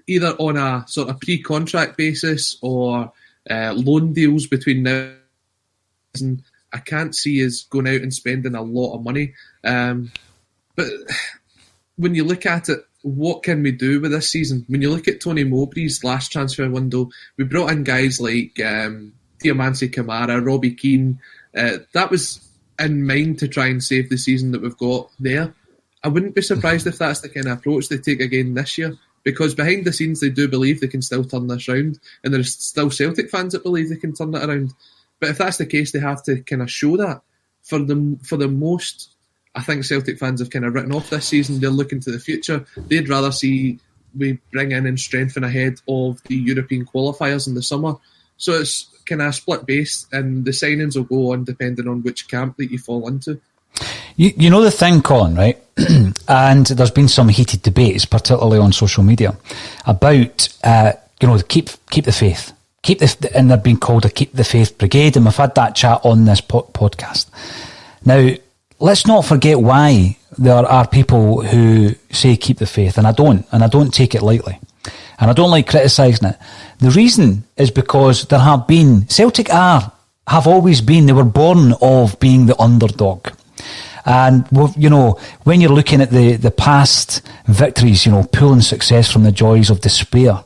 either on a sort of pre-contract basis or loan deals between now and I can't see us going out and spending a lot of money. But when you look at it, what can we do with this season? When you look at Tony Mowbray's last transfer window, we brought in guys like Diamanti Kamara, Robbie Keane. That was in mind to try and save the season that we've got there. I wouldn't be surprised if that's the kind of approach they take again this year, because behind the scenes they do believe they can still turn this round, and there's still Celtic fans that believe they can turn it around. But if that's the case, they have to kind of show that. For the most, I think Celtic fans have kind of written off this season. They're looking to the future. They'd rather see we bring in and strengthen ahead of the European qualifiers in the summer. So it's kind of a split base, and the signings will go on depending on which camp that you fall into. You know the thing, Colin, right? And there's been some heated debates, particularly on social media, about keep the faith. And they're being called a Keep the Faith Brigade, and we've had that chat on this podcast. Now, let's not forget why there are people who say keep the faith, and I don't take it lightly, and I don't like criticising it. The reason is because there have been Celtic have always been, they were born of being the underdog. And, when you're looking at the past victories, pulling success from the joys of despair.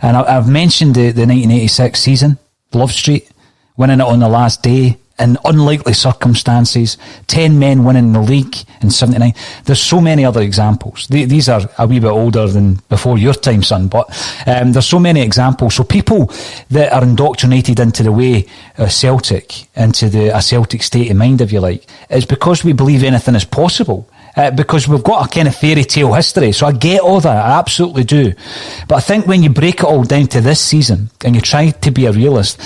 And I've mentioned the 1986 season, Love Street, winning it on the last day in unlikely circumstances, 10 men winning the league in 79. There's so many other examples. These are a wee bit older than before your time, son, but there's so many examples. So people that are indoctrinated into the way of Celtic, into a Celtic state of mind, if you like, it's because we believe anything is possible. Because we've got a kind of fairy tale history. So I get all that, I absolutely do. But I think when you break it all down to this season and you try to be a realist,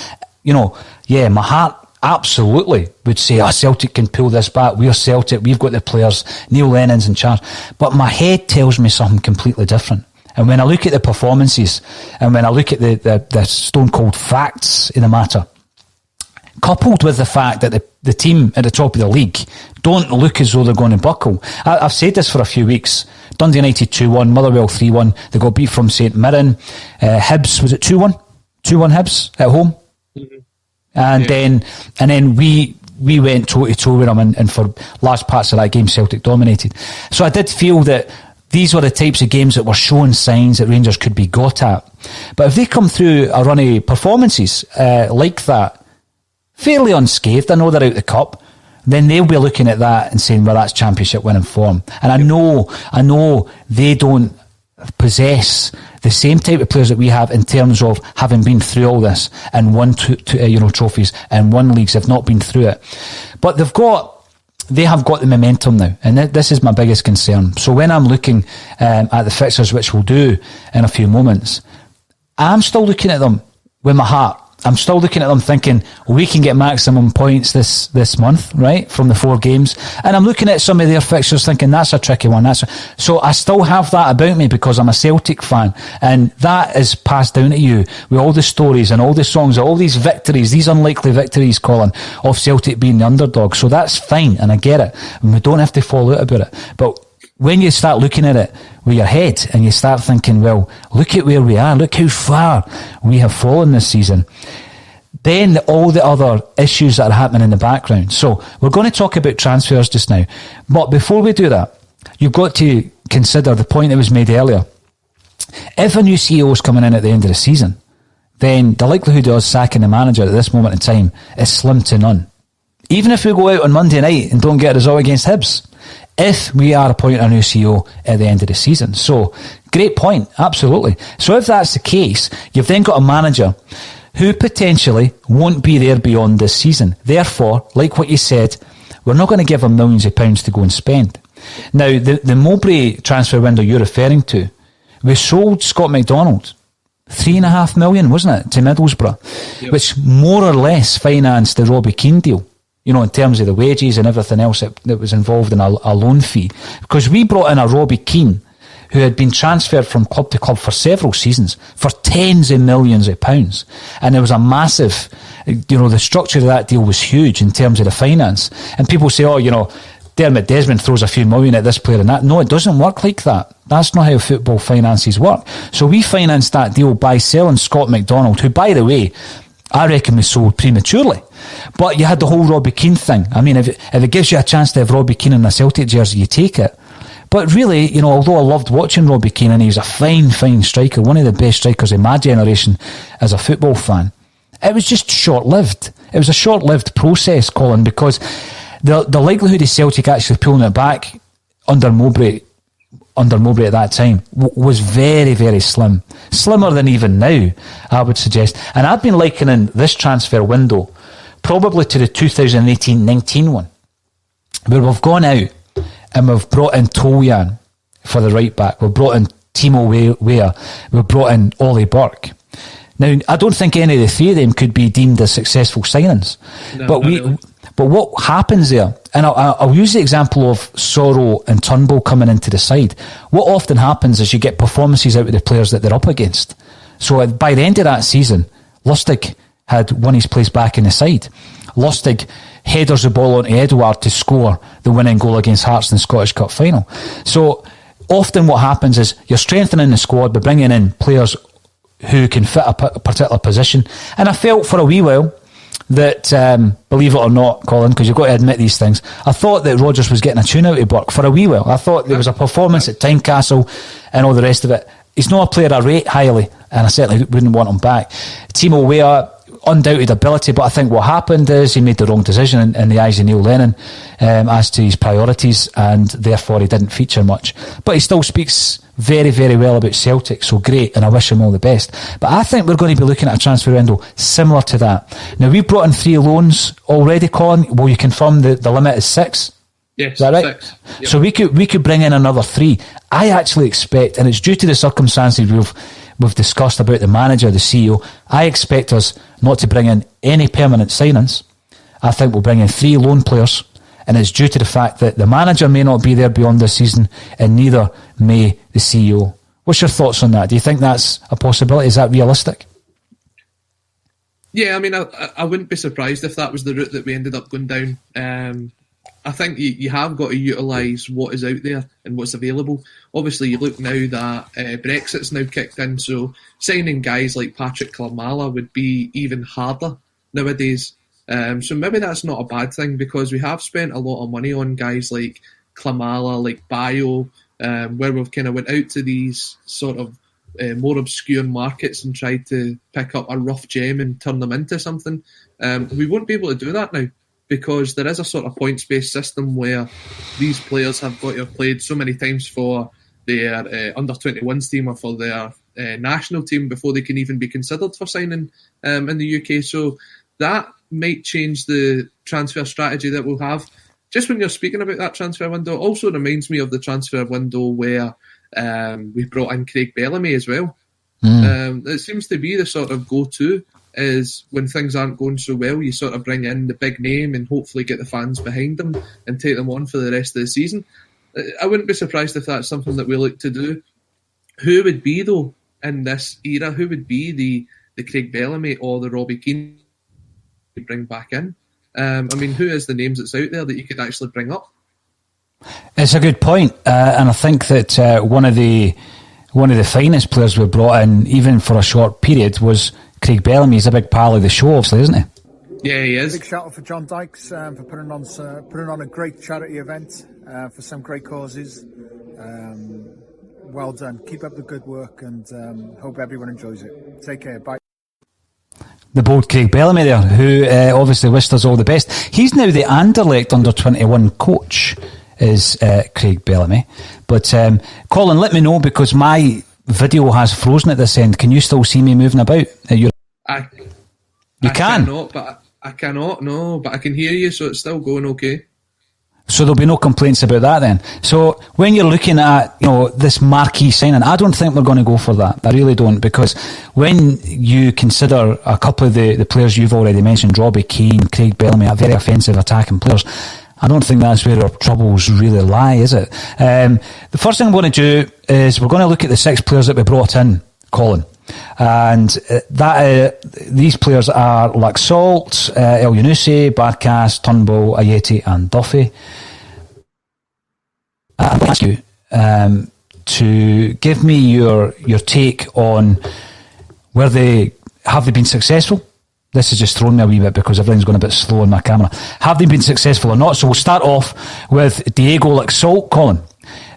my heart absolutely would say, Celtic can pull this back. We're Celtic, we've got the players, Neil Lennon's in charge. But my head tells me something completely different. And when I look at the performances and when I look at the stone cold facts in the matter, coupled with the fact that the team at the top of the league don't look as though they're going to buckle. I've said this for a few weeks. Dundee United 2-1, Motherwell 3-1. They got beat from St Mirren. Hibs, was it 2-1? 2-1 Hibs at home? Mm-hmm. And then we we went toe-to-toe with them, and for large parts of that game Celtic dominated. So I did feel that these were the types of games that were showing signs that Rangers could be got at. But if they come through a run of performances like that, fairly unscathed, I know they're out the cup, then they'll be looking at that and saying, well, that's championship winning form. And I know they don't possess the same type of players that we have in terms of having been through all this and won trophies and won leagues, have not been through it. But they have got the momentum now, and this is my biggest concern. So when I'm looking at the fixtures, which we'll do in a few moments, I'm still looking at them with my heart. I'm still looking at them thinking, we can get maximum points this month, right, from the 4 games. And I'm looking at some of their fixtures thinking, that's a tricky one. So I still have that about me because I'm a Celtic fan. And that is passed down to you with all the stories and all the songs, all these victories, these unlikely victories, Colin, of Celtic being the underdog. So that's fine, and I get it. And we don't have to fall out about it. But when you start looking at it with your head and you start thinking, well, look at where we are, look how far we have fallen this season, then all the other issues that are happening in the background. So we're going to talk about transfers just now. But before we do that, you've got to consider the point that was made earlier. If a new CEO is coming in at the end of the season, then the likelihood of us sacking the manager at this moment in time is slim to none. Even if we go out on Monday night and don't get a result against Hibs, if we are appointing a new CEO at the end of the season. So, great point, absolutely. So if that's the case, you've then got a manager who potentially won't be there beyond this season. Therefore, like what you said, we're not going to give him millions of pounds to go and spend. Now, the Mowbray transfer window you're referring to, we sold Scott McDonald, $3.5 million, wasn't it, to Middlesbrough, yep, which more or less financed the Robbie Keane deal. You know, in terms of the wages and everything else that was involved in a loan fee. Because we brought in a Robbie Keane who had been transferred from club to club for several seasons for tens of millions of pounds. And there was a massive, the structure of that deal was huge in terms of the finance. And people say, Dermot Desmond throws a few million at this player and that. No, it doesn't work like that. That's not how football finances work. So we financed that deal by selling Scott McDonald, who, by the way, I reckon was sold prematurely. But you had the whole Robbie Keane thing. I mean, if it gives you a chance to have Robbie Keane in a Celtic jersey, you take it. But really, although I loved watching Robbie Keane, and he was a fine, fine striker, one of the best strikers in my generation as a football fan, it was just short-lived. It was a short-lived process, Colin, because the likelihood of Celtic actually pulling it back under Mowbray at that time was very, very slim. Slimmer than even now, I would suggest. And I've been likening this transfer window probably to the 2018-19 one, where we've gone out and we've brought in Toljan for the right back. We've brought in Timo Weah. We've brought in Ollie Burke. Now, I don't think any of the three of them could be deemed as successful signings. No, but what happens there, and I'll use the example of Sorrow and Turnbull coming into the side. What often happens is you get performances out of the players that they're up against. So by the end of that season, Lustig had won his place back in the side. Lustig headers the ball onto Edouard to score the winning goal against Hearts in the Scottish Cup final. So often what happens is you're strengthening the squad by bringing in players who can fit a particular position. And I felt for a wee while that, believe it or not, Colin, because you've got to admit these things, I thought that Rogers was getting a tune out of Burke for a wee while. I thought there was a performance at Tynecastle and all the rest of it. He's not a player I rate highly, and I certainly wouldn't want him back. Timo Weah, undoubted ability, but I think what happened is he made the wrong decision in the eyes of Neil Lennon as to his priorities, and therefore he didn't feature much. But he still speaks very, very well about Celtic, so great, and I wish him all the best. But I think we're going to be looking at a transfer window similar to that. Now, we've brought in 3 loans already, Colin. Will you confirm the limit is 6? Yes, is that right? 6. Yep. So we could bring in another 3. I actually expect, and it's due to the circumstances we've discussed about the manager, the CEO, I expect us not to bring in any permanent signings. I think we'll bring in 3 loan players, and it's due to the fact that the manager may not be there beyond this season, and neither may the CEO. What's your thoughts on that? Do you think that's a possibility? Is that realistic? Yeah, I mean, I wouldn't be surprised if that was the route that we ended up going down. I think you have got to utilise what is out there and what's available. Obviously, you look now that Brexit's now kicked in, so signing guys like Patrick Klimala would be even harder nowadays. So maybe that's not a bad thing, because we have spent a lot of money on guys like Klamala, like Bio, where we've kind of went out to these sort of more obscure markets and tried to pick up a rough gem and turn them into something. We won't be able to do that now, because there is a sort of points-based system where these players have got to have played so many times for their under-21s team or for their national team before they can even be considered for signing in the UK. So that might change the transfer strategy that we'll have. Just when you're speaking about that transfer window, it also reminds me of the transfer window where we brought in Craig Bellamy as well. It seems to be the sort of go-to is when things aren't going so well, you sort of bring in the big name and hopefully get the fans behind them and take them on for the rest of the season. I wouldn't be surprised if that's something that we look to do. Who would be, though, in this era, who would be the Craig Bellamy or the Robbie Keane to bring back in? I mean, who is the names that's out there that you could actually bring up? It's a good point, and I think that one of the finest players we brought in, even for a short period, was Craig Bellamy. He's a big pal of the show, obviously, isn't he? Yeah, he is. Big shout out for John Dykes for putting on a great charity event for some great causes. Well done. Keep up the good work, and hope everyone enjoys it. Take care. Bye. The bold Craig Bellamy there, who obviously wished us all the best. He's now the Anderlecht under-21 coach, is Craig Bellamy. But Colin, let me know, because my video has frozen at this end. Can you still see me moving about? You can? I cannot, no, but I can hear you, so it's still going okay. So there'll be no complaints about that then. So when you're looking at, this marquee signing, I don't think we're going to go for that. I really don't, because when you consider a couple of the players you've already mentioned, Robbie Keane, Craig Bellamy, are very offensive attacking players, I don't think that's where our troubles really lie, is it? The first thing I'm going to do is we're going to look at the 6 players that we brought in, Colin. And these players are Laxalt, El Yunusi, Barkas, Turnbull, Ayeti and Duffy. I'm going to ask you to give me your take on have they been successful? This has just thrown me a wee bit because everything's going a bit slow on my camera. Have they been successful or not? So we'll start off with Diego Laxalt, Colin.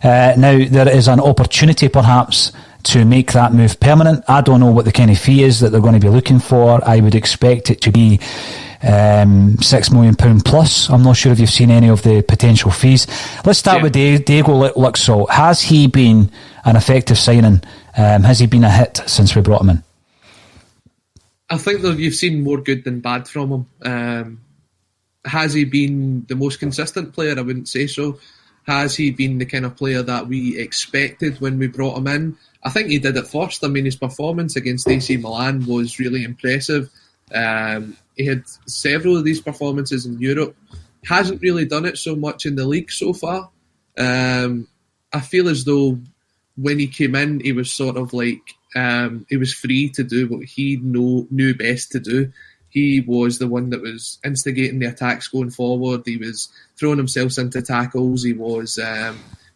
Now, there is an opportunity perhaps to make that move permanent. I don't know what the kind of fee is that they're going to be looking for. I would expect it to be £6 million plus. I'm not sure if you've seen any of the potential fees. Let's start with Diego Laxalt. Has he been an effective signing? Has he been a hit since we brought him in? I think that you've seen more good than bad from him. Has he been the most consistent player? I wouldn't say so. Has he been the kind of player that we expected when we brought him in? I think he did at first. I mean, his performance against AC Milan was really impressive. He had several of these performances in Europe. Hasn't really done it so much in the league so far. I feel as though when he came in, he was sort of like, he was free to do what he knew best to do. He was the one that was instigating the attacks going forward. He was throwing himself into tackles. He was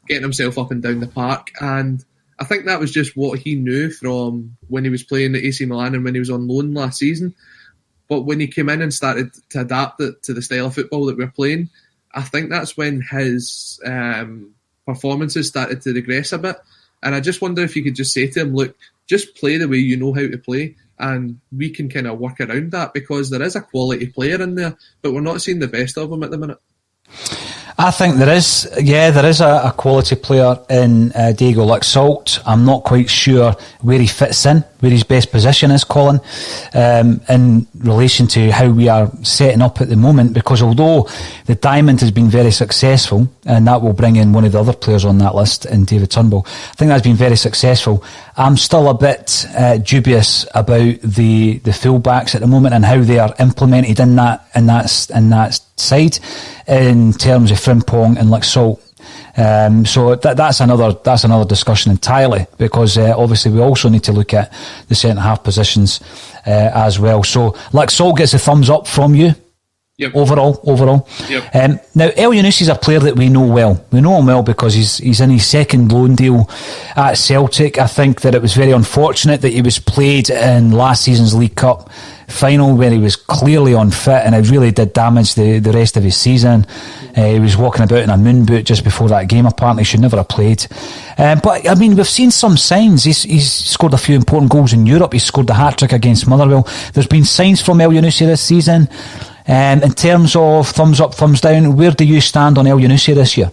getting himself up and down the park. And I think that was just what he knew from when he was playing at AC Milan and when he was on loan last season. But when he came in and started to adapt it to the style of football that we're playing, I think that's when his performances started to regress a bit. And I just wonder if you could just say to him, look, just play the way you know how to play, and we can kind of work around that, because there is a quality player in there, but we're not seeing the best of him at the minute. I think there is a quality player in Diego Laxalt. I'm not quite sure where he fits in, where his best position is, Colin, in relation to how we are setting up at the moment, because although the Diamond has been very successful, and that will bring in one of the other players on that list in David Turnbull, I think that's been very successful. I'm still a bit dubious about the fullbacks at the moment and how they are implemented in that side in terms of Frimpong and Laxalt. So that's another discussion entirely, because obviously we also need to look at the centre half positions as well. So Laxalt gets a thumbs up from you. Yep. Overall. Yep. Now, Elyounoussi is a player that we know well. We know him well because he's in his second loan deal at Celtic. I think that it was very unfortunate that he was played in last season's League Cup final where he was clearly unfit, and it really did damage the rest of his season. He was walking about in a moon boot just before that game. Apparently he should never have played. But I mean, we've seen some signs. He's scored a few important goals in Europe. He's scored the hat-trick against Motherwell. There's been signs from Elyounoussi this season. In terms of thumbs up, thumbs down, where do you stand on Elyounoussi this year?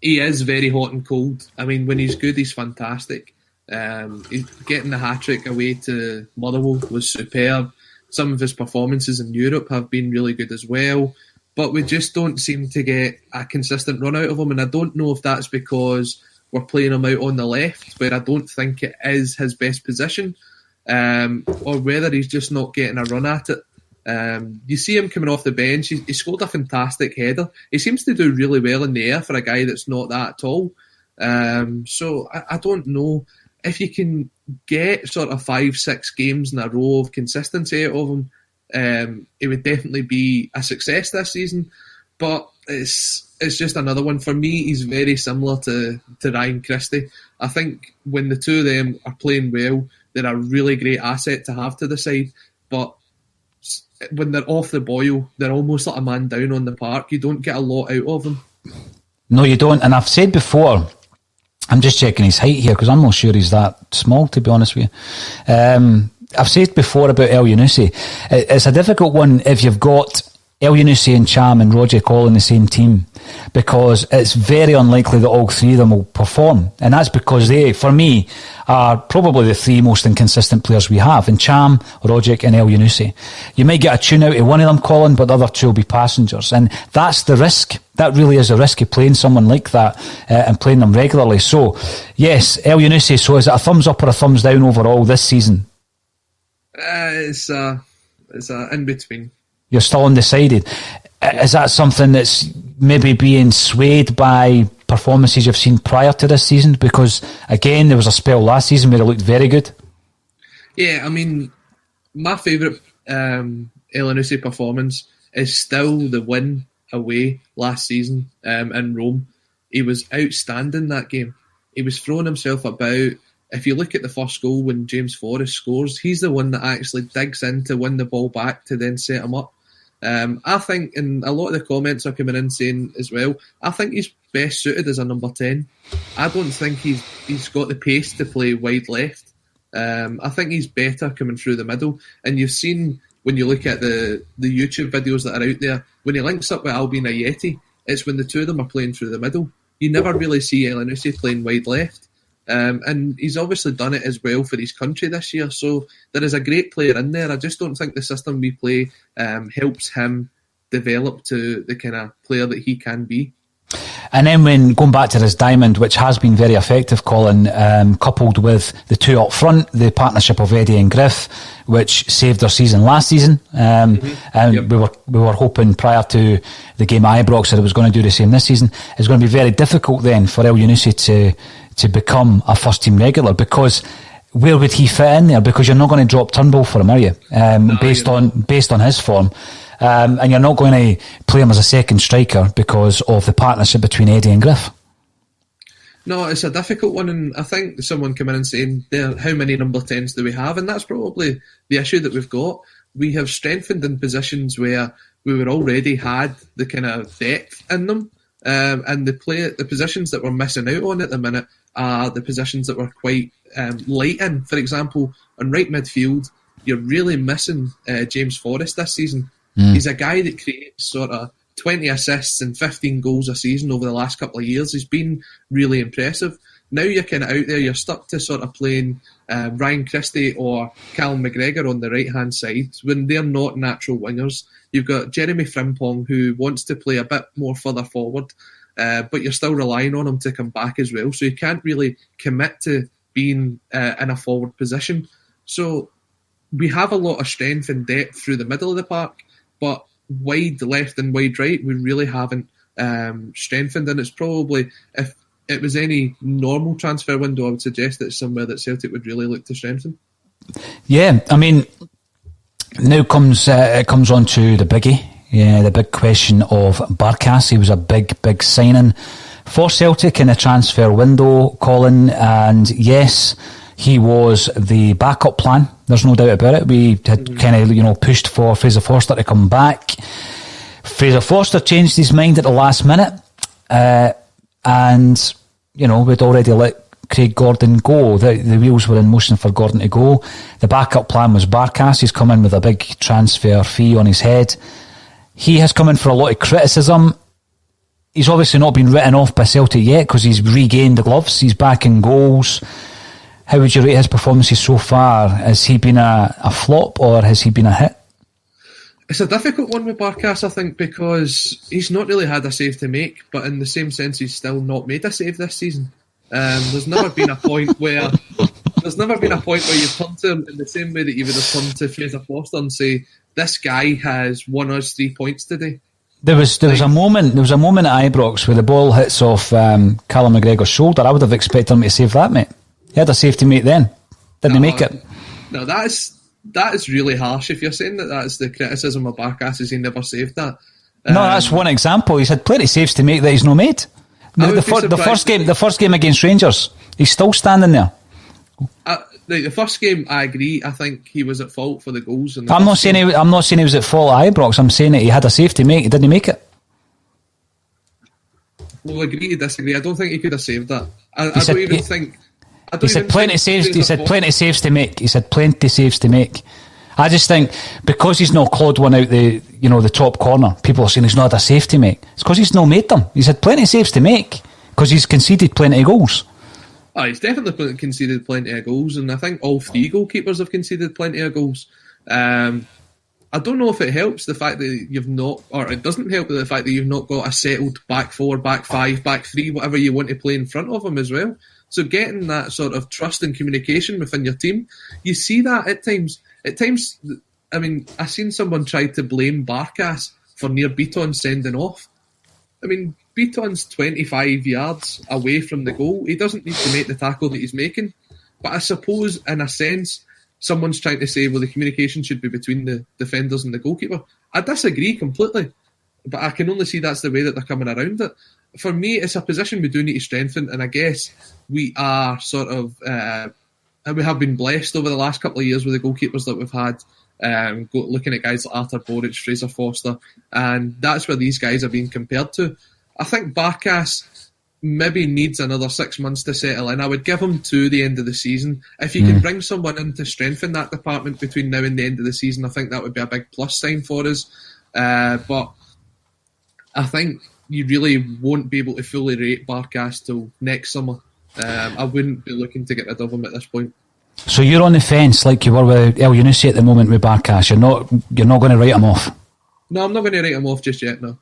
He is very hot and cold. I mean, when he's good, he's fantastic. He's getting the hat-trick away to Motherwell was superb. Some of his performances in Europe have been really good as well. But we just don't seem to get a consistent run out of him. And I don't know if that's because we're playing him out on the left, where I don't think it is his best position, or whether he's just not getting a run at it. You see him coming off the bench. He scored a fantastic header. He seems to do really well in the air for a guy that's not that tall. So I don't know if you can get sort of 5-6 games in a row of consistency out of him. It would definitely be a success this season. But it's just another one. For me, he's very similar to Ryan Christie. I think when the two of them are playing well, they're a really great asset to have to the side. But when they're off the boil, they're almost like a man down on the park. You don't get a lot out of them. No, you don't. And I've said before, I'm just checking his height here because I'm not sure he's that small, to be honest with you. I've said before about Elyounoussi. It's a difficult one if you've got Elyounoussi and Cham and Roger all in the same team, because it's very unlikely that all three of them will perform. And that's because they, for me, are probably the three most inconsistent players we have, in Cham, Rogic and Elyounoussi. You might get a tune out of one of them, Colin, but the other two will be passengers. And that's the risk. That really is a risk of playing someone like that and playing them regularly. So, yes, Elyounoussi, so is it a thumbs up or a thumbs down overall this season? It's a in-between. You're still undecided. Is that something that's maybe being swayed by performances you've seen prior to this season? Because, again, there was a spell last season where it looked very good. Yeah, I mean, my favourite Elyounoussi performance is still the win away last season in Rome. He was outstanding that game. He was throwing himself about. If you look at the first goal when James Forrest scores, he's the one that actually digs in to win the ball back to then set him up. I think, and a lot of the comments are coming in saying as well, I think he's best suited as a number 10. I don't think he's got the pace to play wide left. I think he's better coming through the middle. And you've seen, when you look at the YouTube videos that are out there, when he links up with Albion Ayeti, it's when the two of them are playing through the middle. You never really see Elyounoussi playing wide left. And he's obviously done it as well for his country this year. So there is a great player in there. I just don't think the system we play helps him develop to the kind of player that he can be. And then when going back to this diamond, which has been very effective, Colin, coupled with the two up front, the partnership of Eddie and Griff, which saved their season last season. And yep. we were hoping prior to the game at Ibrox that it was going to do the same this season. It's going to be very difficult then for Elyounoussi to become a first team regular, because where would he fit in there? Because you're not going to drop Turnbull for him, are you? No, based on his form. And you're not going to play him as a second striker because of the partnership between Eddie and Griff. No, it's a difficult one, and I think someone came in and saying, how many number 10s do we have? And that's probably the issue that we've got. We have strengthened in positions where we were already had the kind of depth in them, and the positions that we're missing out on at the minute are the positions that we're quite light in. For example, on right midfield, you're really missing James Forrest this season. He's a guy that creates sort of 20 assists and 15 goals a season over the last couple of years. He's been really impressive. Now you're kind of out there, you're stuck to sort of playing Ryan Christie or Callum Mcgregor on the right-hand side when they're not natural wingers. You've got Jeremy Frimpong, who wants to play a bit more further forward, but you're still relying on him to come back as well. So you can't really commit to being in a forward position. So we have a lot of strength and depth through the middle of the park, but wide left and wide right, we really haven't strengthened. And it's probably, if it was any normal transfer window, I would suggest that it's somewhere that Celtic would really look to strengthen. Yeah, I mean, now it comes on to the biggie. Yeah, the big question of Barkas. He was a big signing for Celtic in the transfer window, Colin, and yes, he was the backup plan. There's no doubt about it. We had kind of, pushed for Fraser Forster to come back. Fraser Forster changed his mind at the last minute, and we'd already let Craig Gordon go. The wheels were in motion for Gordon to go. The backup plan was Barkas. He's come in with a big transfer fee on his head. He has come in for a lot of criticism. He's obviously not been written off by Celtic yet because he's regained the gloves. He's back in goals. How would you rate his performances so far? Has he been a flop or has he been a hit? It's a difficult one with Barkas, I think, because he's not really had a save to make, but in the same sense, he's still not made a save this season. There's never been a point where you've turned to him in the same way that you would have turned to Fraser Forster and say, this guy has won us 3 points today. There was a moment at Ibrox where the ball hits off Callum McGregor's shoulder. I would have expected him to save that, mate. He had a save to make then. Didn't he make it? No, that is really harsh. If you're saying that's the criticism of Barkas, is he never saved that. No, that's one example. He's had plenty of saves to make that he's not made. The first game against Rangers, he's still standing there. The first game, I agree. I think he was at fault for the goals. I'm not saying he was at fault at Ibrox. I'm saying that he had a save to make. He didn't make it. We'll agree to disagree. I don't think he could have saved that. He said plenty of saves to make. He said plenty of saves to make. I just think because he's not clawed one out the top corner, people are saying he's not had a save to make. It's because he's not made them. He's had plenty of saves to make because he's conceded plenty of goals. Oh, he's definitely conceded plenty of goals, and I think all 3 goalkeepers have conceded plenty of goals. I don't know if it helps the fact that you've not, or it doesn't help the fact that you've not got a settled back 4, back 5, back 3, whatever you want to play in front of him as well. So getting that sort of trust and communication within your team, you see that at times. At times, I mean, I seen someone try to blame Barkas for near Beaton sending off. I mean, Beaton's 25 yards away from the goal. He doesn't need to make the tackle that he's making. But I suppose, in a sense, someone's trying to say, well, the communication should be between the defenders and the goalkeeper. I disagree completely. But I can only see that's the way that they're coming around it. For me, it's a position we do need to strengthen. And I guess we are sort of... we have been blessed over the last couple of years with the goalkeepers that we've had, looking at guys like Arthur Boric, Fraser Forster, and that's where these guys are being compared to. I think Barkas maybe needs another 6 months to settle in. I would give him to the end of the season. If you can bring someone in to strengthen that department between now and the end of the season, I think that would be a big plus sign for us. But I think you really won't be able to fully rate Barkas till next summer. I wouldn't be looking to get rid of him at this point. So you're on the fence like you were with El Yunusi at the moment with Barkas. You're not going to write him off? No, I'm not going to write him off just yet, no.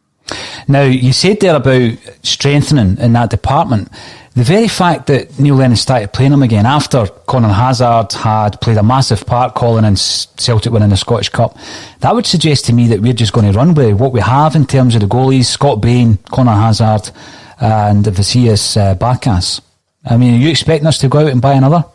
Now, you said there about strengthening in that department. The very fact that Neil Lennon started playing him again after Conor Hazard had played a massive part, Colin, and Celtic winning the Scottish Cup, that would suggest to me that we're just going to run with what we have in terms of the goalies, Scott Bain, Conor Hazard and Vasilis Barkas. I mean, are you expecting us to go out and buy another?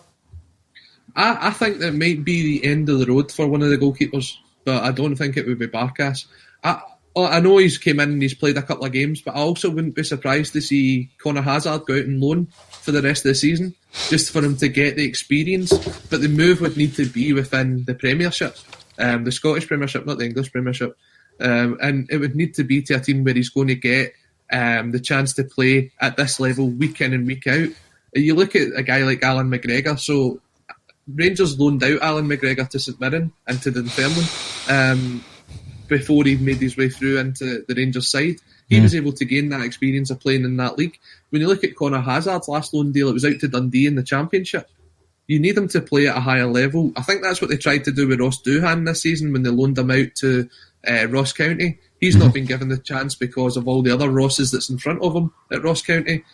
I think that might be the end of the road for one of the goalkeepers, but I don't think it would be Barkas. I know he's came in and he's played a couple of games, but I also wouldn't be surprised to see Conor Hazard go out on loan for the rest of the season, just for him to get the experience. But the move would need to be within the Premiership, the Scottish Premiership, not the English Premiership. And it would need to be to a team where he's going to get the chance to play at this level week in and week out. You look at a guy like Alan Mcgregor, so Rangers loaned out Alan Mcgregor to St Mirren and to Dunfermline before he made his way through into the Rangers side. He was able to gain that experience of playing in that league. When you look at Conor Hazard's last loan deal, it was out to Dundee in the Championship. You need him to play at a higher level. I think that's what they tried to do with Ross Doohan this season when they loaned him out to Ross County. He's not been given the chance because of all the other Rosses that's in front of him at Ross County.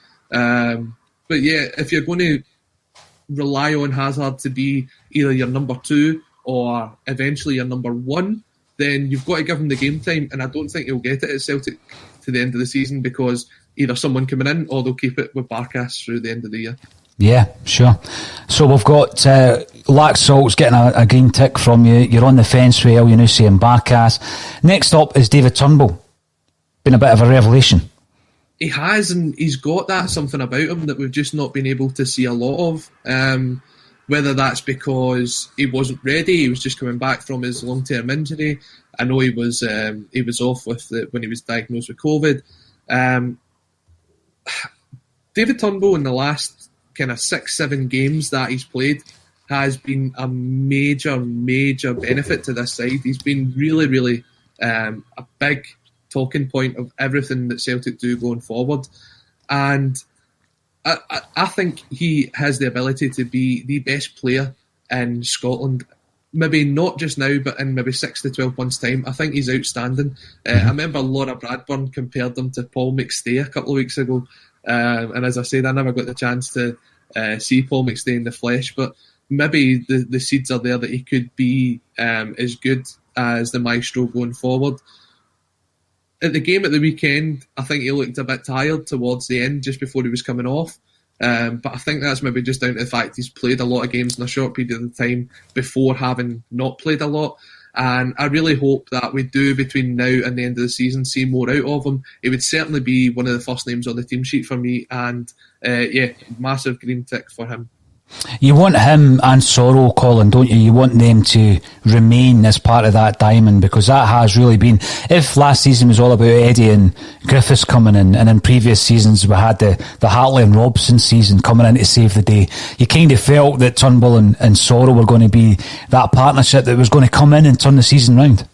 But yeah, if you're going to rely on Hazard to be either your number 2 or eventually your number 1, then you've got to give him the game time, and I don't think he'll get it at Celtic to the end of the season because either someone coming in or they'll keep it with Barkas through the end of the year. Yeah, sure. So we've got Laxalt's getting a green tick from you. You're on the fence with Elyounoussi and Barkas. Next up is David Turnbull. Been a bit of a revelation. He has, and he's got that something about him that we've just not been able to see a lot of. Whether that's because he wasn't ready, he was just coming back from his long-term injury. I know he was off with when he was diagnosed with COVID. David Turnbull in the last kind of 6-7 games that he's played has been a major benefit to this side. He's been really, really a big talking point of everything that Celtic do going forward. And I think he has the ability to be the best player in Scotland. Maybe not just now, but in maybe 6 to 12 months' time. I think he's outstanding. I remember Laura Bradburn compared him to Paul McStay a couple of weeks ago. And as I said, I never got the chance to see Paul McStay in the flesh, but maybe the seeds are there that he could be as good as the maestro going forward. At the game at the weekend, I think he looked a bit tired towards the end, just before he was coming off. But I think that's maybe just down to the fact he's played a lot of games in a short period of time before having not played a lot. And I really hope that we do, between now and the end of the season, see more out of him. He would certainly be one of the first names on the team sheet for me. And massive green tick for him. You want him and Sorrow, Colin, don't you? You want them to remain as part of that diamond, because that has really been... If last season was all about Eddie and Griffiths coming in, and in previous seasons we had the Hartley and Robson season coming in to save the day, you kind of felt that Turnbull and Sorrow were going to be that partnership that was going to come in and turn the season round.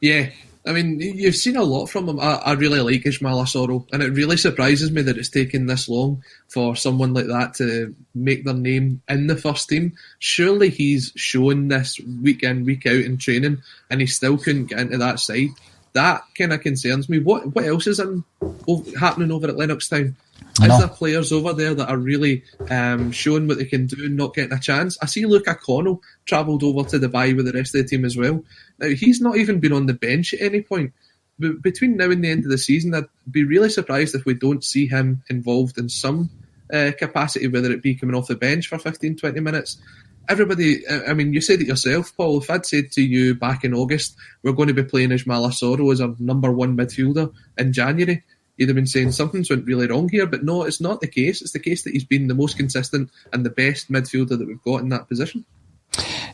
Yeah. I mean, you've seen a lot from him. I really like Ismail Assoro, and it really surprises me that it's taken this long for someone like that to make their name in the first team. Surely he's shown this week in, week out in training, and he still couldn't get into that side. That kind of concerns me. What else is happening over at Lennoxtown? Is there players over there that are really showing what they can do and not getting a chance? I see Luca Connell travelled over to Dubai with the rest of the team as well. Now, he's not even been on the bench at any point. But between now and the end of the season, I'd be really surprised if we don't see him involved in some capacity, whether it be coming off the bench for 15, 20 minutes. Everybody, I mean, you said it yourself, Paul. If I'd said to you back in August, we're going to be playing Ismail Assoro as our number one midfielder in January, you'd have been saying something's went really wrong here. But no, it's not the case. It's the case that he's been the most consistent and the best midfielder that we've got in that position.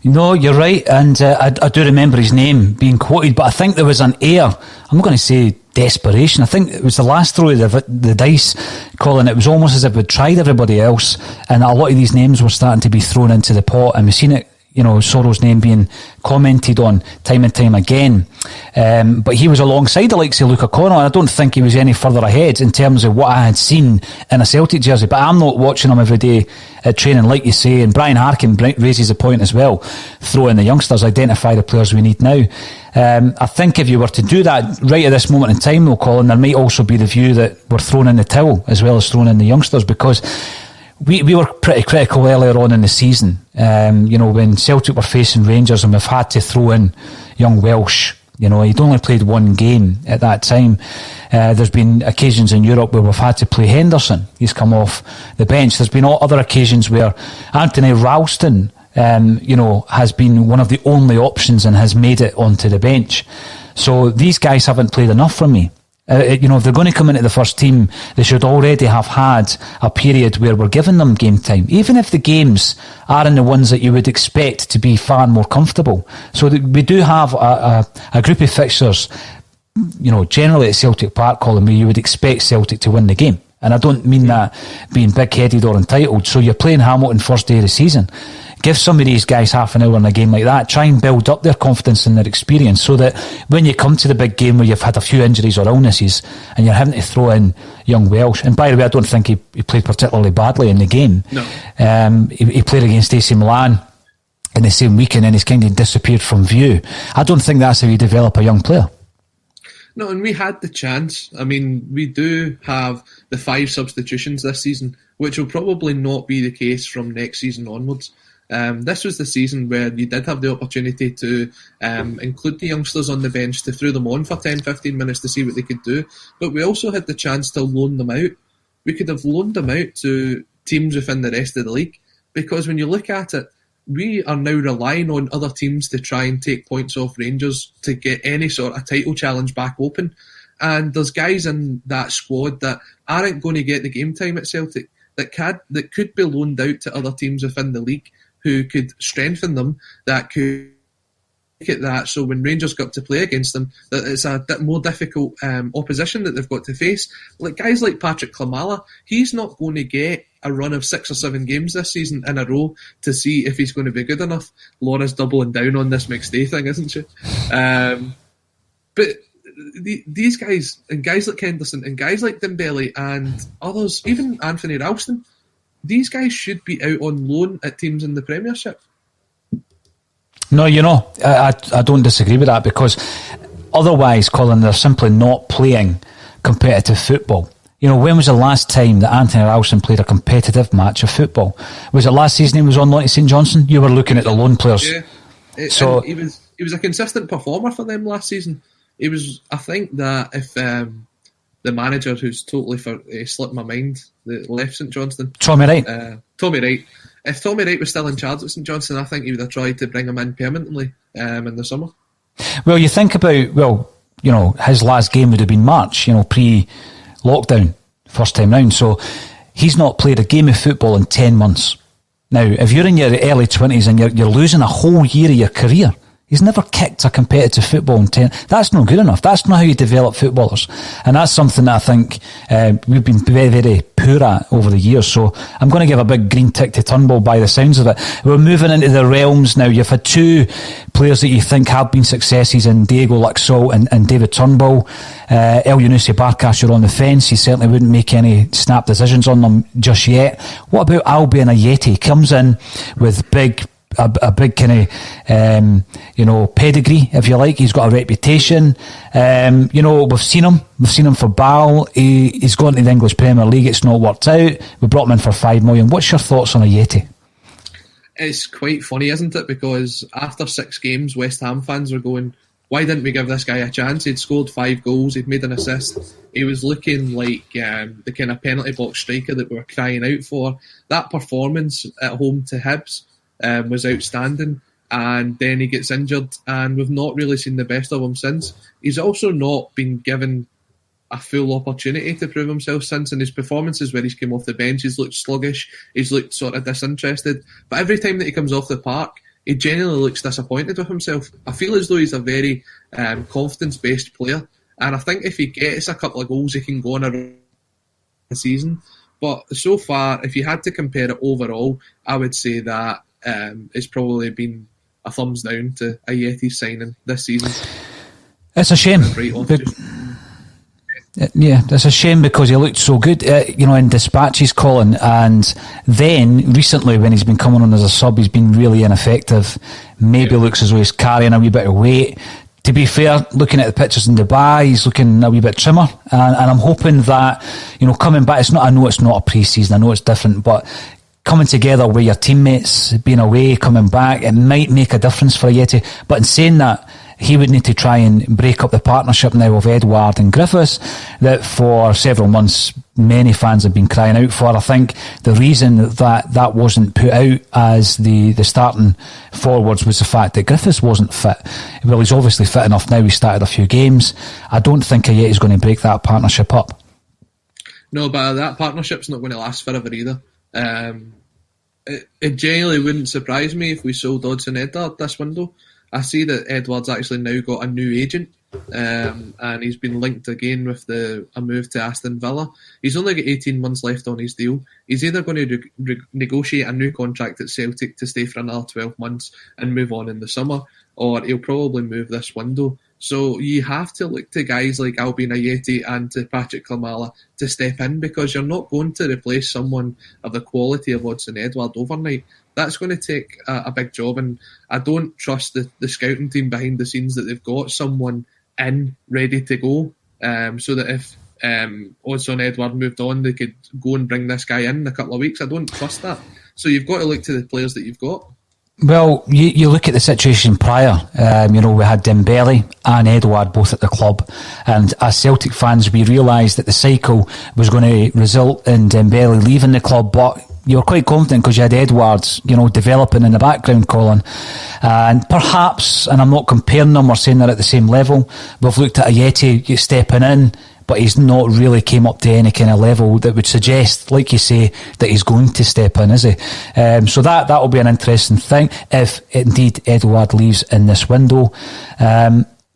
No, you're right, and I do remember his name being quoted, but I think there was an air, I'm not going to say desperation, I think it was the last throw of the dice, Colin. It was almost as if we'd tried everybody else, and a lot of these names were starting to be thrown into the pot, and we've seen it, you know, Sorrow's name being commented on time and time again. But he was alongside the likes of Luca Connell, and I don't think he was any further ahead in terms of what I had seen in a Celtic jersey. But I'm not watching him every day at training, like you say. And Brian Harkin raises the point as well. Throw in the youngsters, identify the players we need now. I think if you were to do that right at this moment in time, though, Colin, there might also be the view that we're throwing in the towel as well as throwing in the youngsters, because we were pretty critical earlier on in the season, when Celtic were facing Rangers and we've had to throw in young Welsh. You know, he'd only played one game at that time. There's been occasions in Europe where we've had to play Henderson. He's come off the bench. There's been other occasions where Anthony Ralston, has been one of the only options and has made it onto the bench. So these guys haven't played enough for me. If they're going to come into the first team, they should already have had a period where we're giving them game time, even if the games are in the ones that you would expect to be far more comfortable. So we do have a group of fixtures, generally at Celtic Park, Colin, where you would expect Celtic to win the game. And I don't mean that being big-headed or entitled. So you're playing Hamilton first day of the season. Give some of these guys half an hour in a game like that. Try and build up their confidence and their experience so that when you come to the big game where you've had a few injuries or illnesses and you're having to throw in young Welsh. And by the way, I don't think he played particularly badly in the game. No. He played against AC Milan in the same weekend and he's kind of disappeared from view. I don't think that's how you develop a young player. No, and we had the chance. I mean, we do have the 5 substitutions this season, which will probably not be the case from next season onwards. This was the season where you did have the opportunity to include the youngsters on the bench, to throw them on for 10-15 minutes to see what they could do. But we also had the chance to loan them out. We could have loaned them out to teams within the rest of the league. Because when you look at it, we are now relying on other teams to try and take points off Rangers to get any sort of title challenge back open. And there's guys in that squad that aren't going to get the game time at Celtic, that could be loaned out to other teams within the league who could strengthen them, that could make it that so when Rangers go up to play against them, that it's a more difficult opposition that they've got to face. Like guys like Patrick Klimala, he's not going to get a run of 6 or 7 games this season in a row to see if he's going to be good enough. Laura's doubling down on this McStay thing, isn't she? But these guys, and guys like Henderson, and guys like Dembele, and others, even Anthony Ralston, these guys should be out on loan at teams in the Premiership. No, I don't disagree with that, because otherwise, Colin, they're simply not playing competitive football. When was the last time that Anthony Ralston played a competitive match of football? Was it last season he was on loan to St Johnstone? You were looking at the loan players. Yeah. So he was a consistent performer for them last season. I think that if the manager, who's totally slipped my mind, that left St Johnstone, Tommy Wright. If Tommy Wright was still in charge at St Johnstone, I think he would have tried to bring him in permanently in the summer. Well, you think about, his last game would have been March, pre-lockdown, first time round. So he's not played a game of football in 10 months. Now, if you're in your early 20s and you're losing a whole year of your career, he's never kicked a competitive football in 10. That's not good enough. That's not how you develop footballers. And that's something that I think we've been very, very poor at over the years. So I'm going to give a big green tick to Turnbull by the sounds of it. We're moving into the realms now. You've had 2 players that you think have been successes in Diego Laxalt and David Turnbull. El Yunusi Barkas, you're on the fence. He certainly wouldn't make any snap decisions on them just yet. What about Albion Ayeti? Comes in with a big kind of, pedigree, if you like. He's got a reputation. We've seen him for Ball. He's gone to the English Premier League. It's not worked out. We brought him in for $5 million. What's your thoughts on Ayeti? It's quite funny, isn't it? Because after 6 games, West Ham fans were going, why didn't we give this guy a chance? He'd scored 5 goals. He'd made an assist. He was looking like the kind of penalty box striker that we were crying out for. That performance at home to Hibs was outstanding, and then he gets injured, and we've not really seen the best of him since. He's also not been given a full opportunity to prove himself since, and his performances where he's come off the bench, he's looked sluggish, he's looked sort of disinterested, but every time that he comes off the park, he genuinely looks disappointed with himself. I feel as though he's a very confidence-based player, and I think if he gets a couple of goals, he can go on a season. But so far, if you had to compare it overall, I would say that it's probably been a thumbs down to Ayeti's signing this season. It's a shame. Yeah, it's a shame because he looked so good, in dispatches, Colin, and then recently when he's been coming on as a sub, he's been really ineffective. Maybe looks as though he's carrying a wee bit of weight. To be fair, looking at the pictures in Dubai, he's looking a wee bit trimmer, and I'm hoping that, coming back, I know it's not a pre-season, I know it's different, but coming together with your teammates, being away, coming back, it might make a difference for Ayeti. But in saying that, he would need to try and break up the partnership now of Edouard and Griffiths that for several months many fans have been crying out for. I think the reason that wasn't put out as the starting forwards was the fact that Griffiths wasn't fit. Well, he's obviously fit enough now. He started a few games. I don't think Ayeti's going to break that partnership up. No, but that partnership's not going to last forever either. It genuinely wouldn't surprise me if we sold Odsonne Edouard this window. I see that Edward's actually now got a new agent, and he's been linked again with a move to Aston Villa. He's only got 18 months left on his deal. He's either going to negotiate a new contract at Celtic to stay for another 12 months and move on in the summer, or he'll probably move this window. So you have to look to guys like Albion Ayeti and to Patrick Klimala to step in, because you're not going to replace someone of the quality of Odsonne Edouard overnight. That's going to take a big job, and I don't trust the scouting team behind the scenes that they've got someone in ready to go, so that if Odsonne Edouard moved on, they could go and bring this guy in a couple of weeks. I don't trust that. So you've got to look to the players that you've got. Well, you look at the situation prior. We had Dembele and Edouard both at the club, and as Celtic fans, we realised that the cycle was going to result in Dembele leaving the club, but you were quite confident because you had Edwards, developing in the background, Colin. And perhaps, and I'm not comparing them or saying they're at the same level, we've looked at Ajeti stepping in, but he's not really came up to any kind of level that would suggest, like you say, that he's going to step in, is he? So that will be an interesting thing if indeed Edward leaves in this window.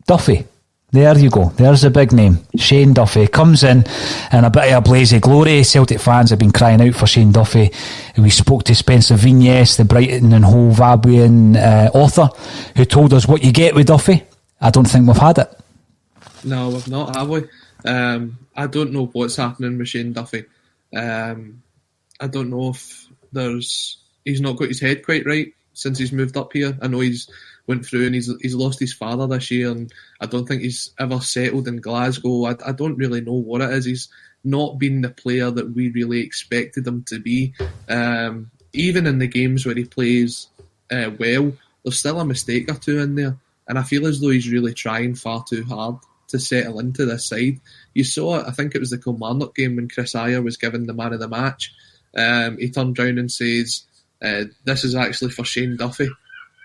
Duffy. There you go. There's a big name. Shane Duffy comes in a bit of a blaze of glory. Celtic fans have been crying out for Shane Duffy. We spoke to Spencer Vignes, the Brighton and Hove Albion author, who told us what you get with Duffy. I don't think we've had it. No, we've not, have we? I don't know what's happening with Shane Duffy. I don't know if he's not got his head quite right since he's moved up here. I know he's went through and he's lost his father this year, and I don't think he's ever settled in Glasgow. I don't really know what it is. He's not been the player that we really expected him to be. Even in the games where he plays well, there's still a mistake or two in there, and I feel as though he's really trying far too hard to settle into this side. You saw it, I think it was the Kilmarnock game when Chris Ayer was given the man of the match. He turned round and says, this is actually for Shane Duffy.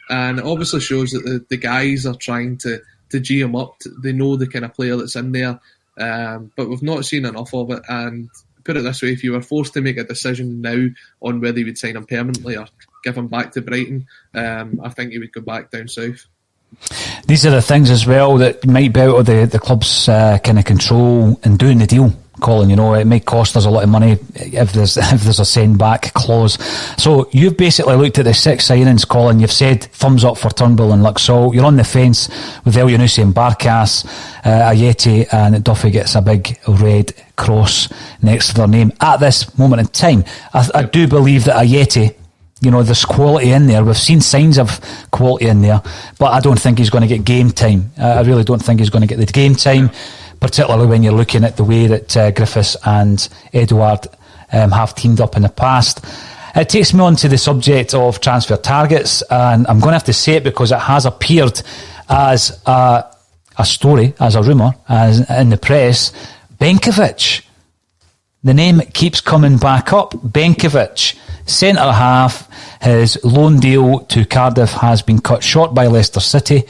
And it obviously shows that the guys are trying to G him up. They know the kind of player that's in there, but we've not seen enough of it. And put it this way, if you were forced to make a decision now on whether you would sign him permanently or give him back to Brighton, I think he would go back down south. These are the things as well that might be out of the club's kind of control in doing the deal, Colin. It may cost us a lot of money if there's a send back clause. So you've basically looked at the 6 signings, Colin. You've said thumbs up for Turnbull and Luxall. You're on the fence with El Yunusi and Barkas. Ajeti and Duffy gets a big red cross next to their name at this moment in time. I do believe that Ajeti, there's quality in there. We've seen signs of quality in there, but I don't think he's going to get game time. I really don't think he's going to get the game time, particularly when you're looking at the way that Griffiths and Edouard have teamed up in the past. It takes me on to the subject of transfer targets, and I'm going to have to say it because it has appeared as a story, as a rumour, as in the press. Benkovic. The name keeps coming back up. Benkovic, centre half. His loan deal to Cardiff has been cut short by Leicester City.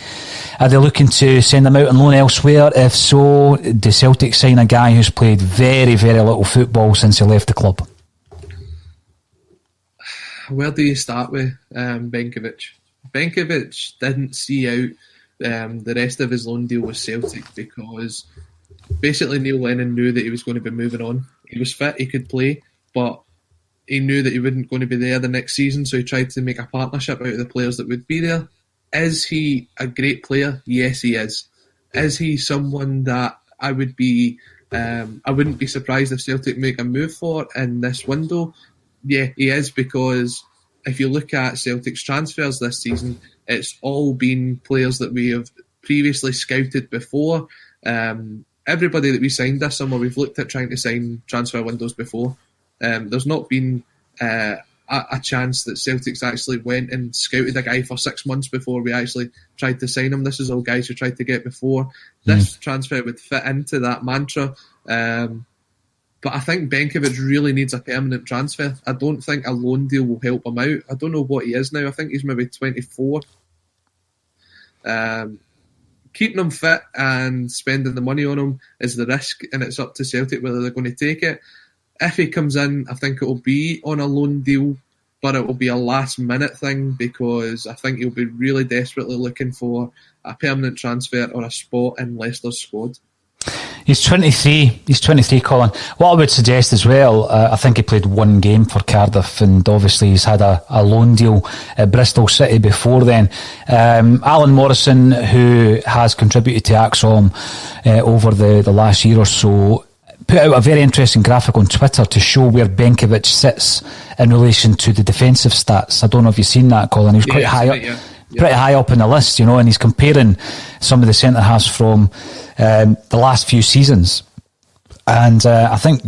Are they looking to send him out on loan elsewhere? If so, do Celtic sign a guy who's played very, very little football since he left the club? Where do you start with Benkovic? Benkovic didn't see out the rest of his loan deal with Celtic because basically Neil Lennon knew that he was going to be moving on. He was fit, he could play, but he knew that he wasn't going to be there the next season, so he tried to make a partnership out of the players that would be there. Is he a great player? Yes, he is. Is he someone that I wouldn't be surprised if Celtic make a move for in this window? Yeah, he is, because if you look at Celtic's transfers this season, it's all been players that we have previously scouted before. Everybody that we signed this summer, we've looked at trying to sign transfer windows before. There's not been a chance that Celtic's actually went and scouted a guy for 6 months before we actually tried to sign him. This is all guys who tried to get before. This transfer would fit into that mantra. But I think Benkovic really needs a permanent transfer. I don't think a loan deal will help him out. I don't know what he is now. I think he's maybe 24. Keeping him fit and spending the money on him is the risk, and it's up to Celtic whether they're going to take it. If he comes in, I think it will be on a loan deal, but it will be a last-minute thing because I think he'll be really desperately looking for a permanent transfer or a spot in Leicester's squad. He's 23. He's 23, Colin. What I would suggest as well, I think he played one game for Cardiff, and obviously he's had a loan deal at Bristol City before then. Alan Morrison, who has contributed to Axom over the last year or so, put out a very interesting graphic on Twitter to show where Benkovic sits in relation to the defensive stats. I don't know if you've seen that, Colin. He was quite high up. Yeah. Pretty high up in the list, and he's comparing some of the centre halves from the last few seasons, and I think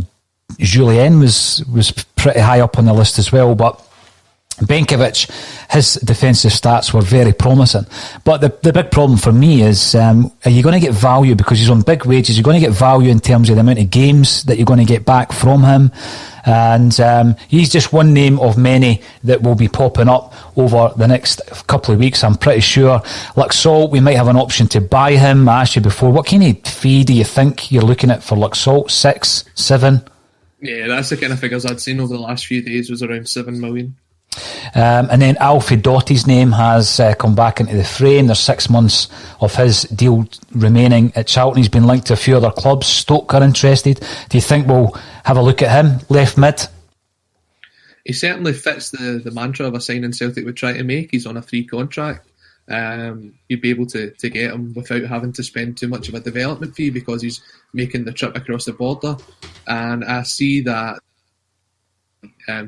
Julien was pretty high up on the list as well. But Benkovic, his defensive stats were very promising. But the big problem for me is, are you going to get value because he's on big wages? You're going to get value in terms of the amount of games that you're going to get back from him. And he's just one name of many that will be popping up over the next couple of weeks, I'm pretty sure. Luxalt, we might have an option to buy him. I asked you before, what kind of fee do you think you're looking at for Luxalt? 6, 7? Yeah, that's the kind of figures I'd seen over the last few days, was around 7 million. And then Alfie Dottie's name has come back into the frame. There's 6 months of his deal remaining at Charlton. He's been linked to a few other clubs. Stoke are interested. Do you think we'll have a look at him, left mid? He certainly fits the mantra of a signing Celtic would try to make. He's on a free contract. You'd be able to get him without having to spend too much of a development fee because he's making the trip across the border. And I see that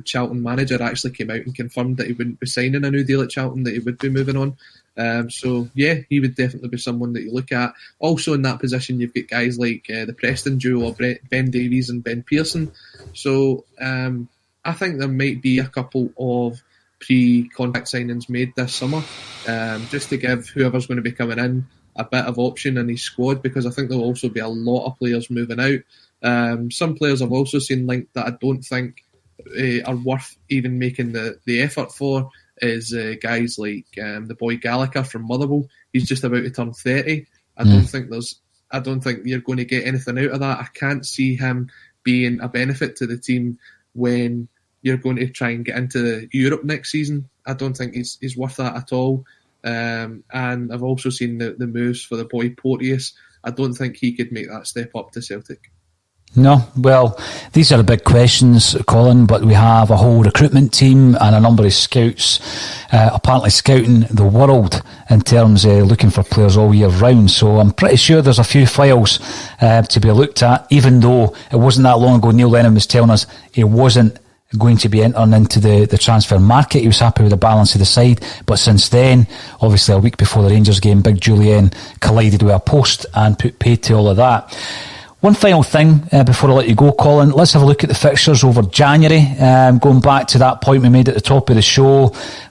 Charlton manager actually came out and confirmed that he wouldn't be signing a new deal at Charlton, that he would be moving on. So yeah, he would definitely be someone that you look at. Also in that position, you've got guys like the Preston duo, Ben Davies and Ben Pearson. So I think there might be a couple of pre-contract signings made this summer, just to give whoever's going to be coming in a bit of option in his squad, because I think there'll also be a lot of players moving out. Some players I've also seen linked that I don't think are worth even making the effort for is guys like the boy Gallagher from Motherwell. He's just about to turn 30. I don't think you're going to get anything out of that. I can't see him being a benefit to the team when you're going to try and get into Europe next season. I don't think he's worth that at all. And I've also seen the moves for the boy Porteous. I don't think he could make that step up to Celtic. No, well, these are the big questions, Colin, but we have a whole recruitment team and a number of scouts apparently scouting the world in terms of looking for players all year round. So I'm pretty sure there's a few files to be looked at, even though it wasn't that long ago Neil Lennon was telling us he wasn't going to be entering into the transfer market. He was happy with the balance of the side, but since then, obviously a week before the Rangers game, Big Julian collided with a post and put paid to all of that. One final thing before I let you go, Colin. Let's have a look at the fixtures over January. Going back to that point we made at the top of the show,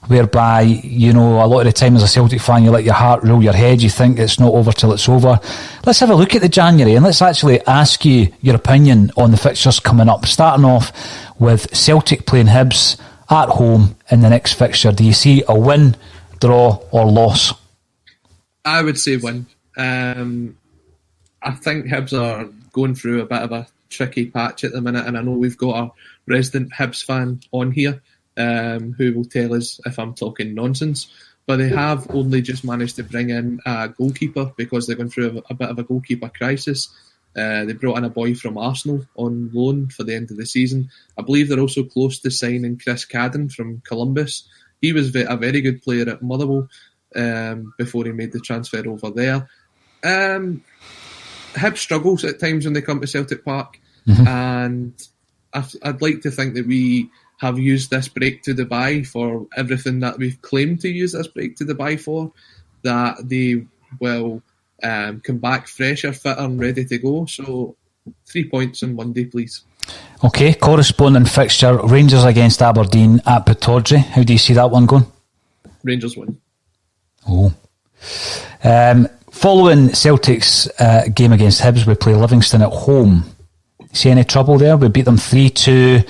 whereby, you know, a lot of the time as a Celtic fan, you let your heart rule your head. You think it's not over till it's over. Let's have a look at the January and let's actually ask you your opinion on the fixtures coming up. Starting off with Celtic playing Hibs at home in the next fixture. Do you see a win, draw or loss? I would say win. I think Hibs are going through a bit of a tricky patch at the minute, and I know we've got a resident Hibs fan on here who will tell us if I'm talking nonsense, but they have only just managed to bring in a goalkeeper because they're going through a bit of a goalkeeper crisis. They brought in a boy from Arsenal on loan for the end of the season. I believe they're also close to signing Chris Cadden from Columbus. He was a very good player at Motherwell before he made the transfer over there. Hibs struggles at times when they come to Celtic Park, and I'd like to think that we have used this break to Dubai for everything that we've claimed to use this break to Dubai for, that they will come back fresher, fitter and ready to go. So 3 points on Monday, please. Okay, corresponding fixture, Rangers against Aberdeen at Pittodrie. How do you see that one going? Rangers win. Oh. Following Celtic's game against Hibs, we play Livingston at home. See any trouble there? We beat them 3-2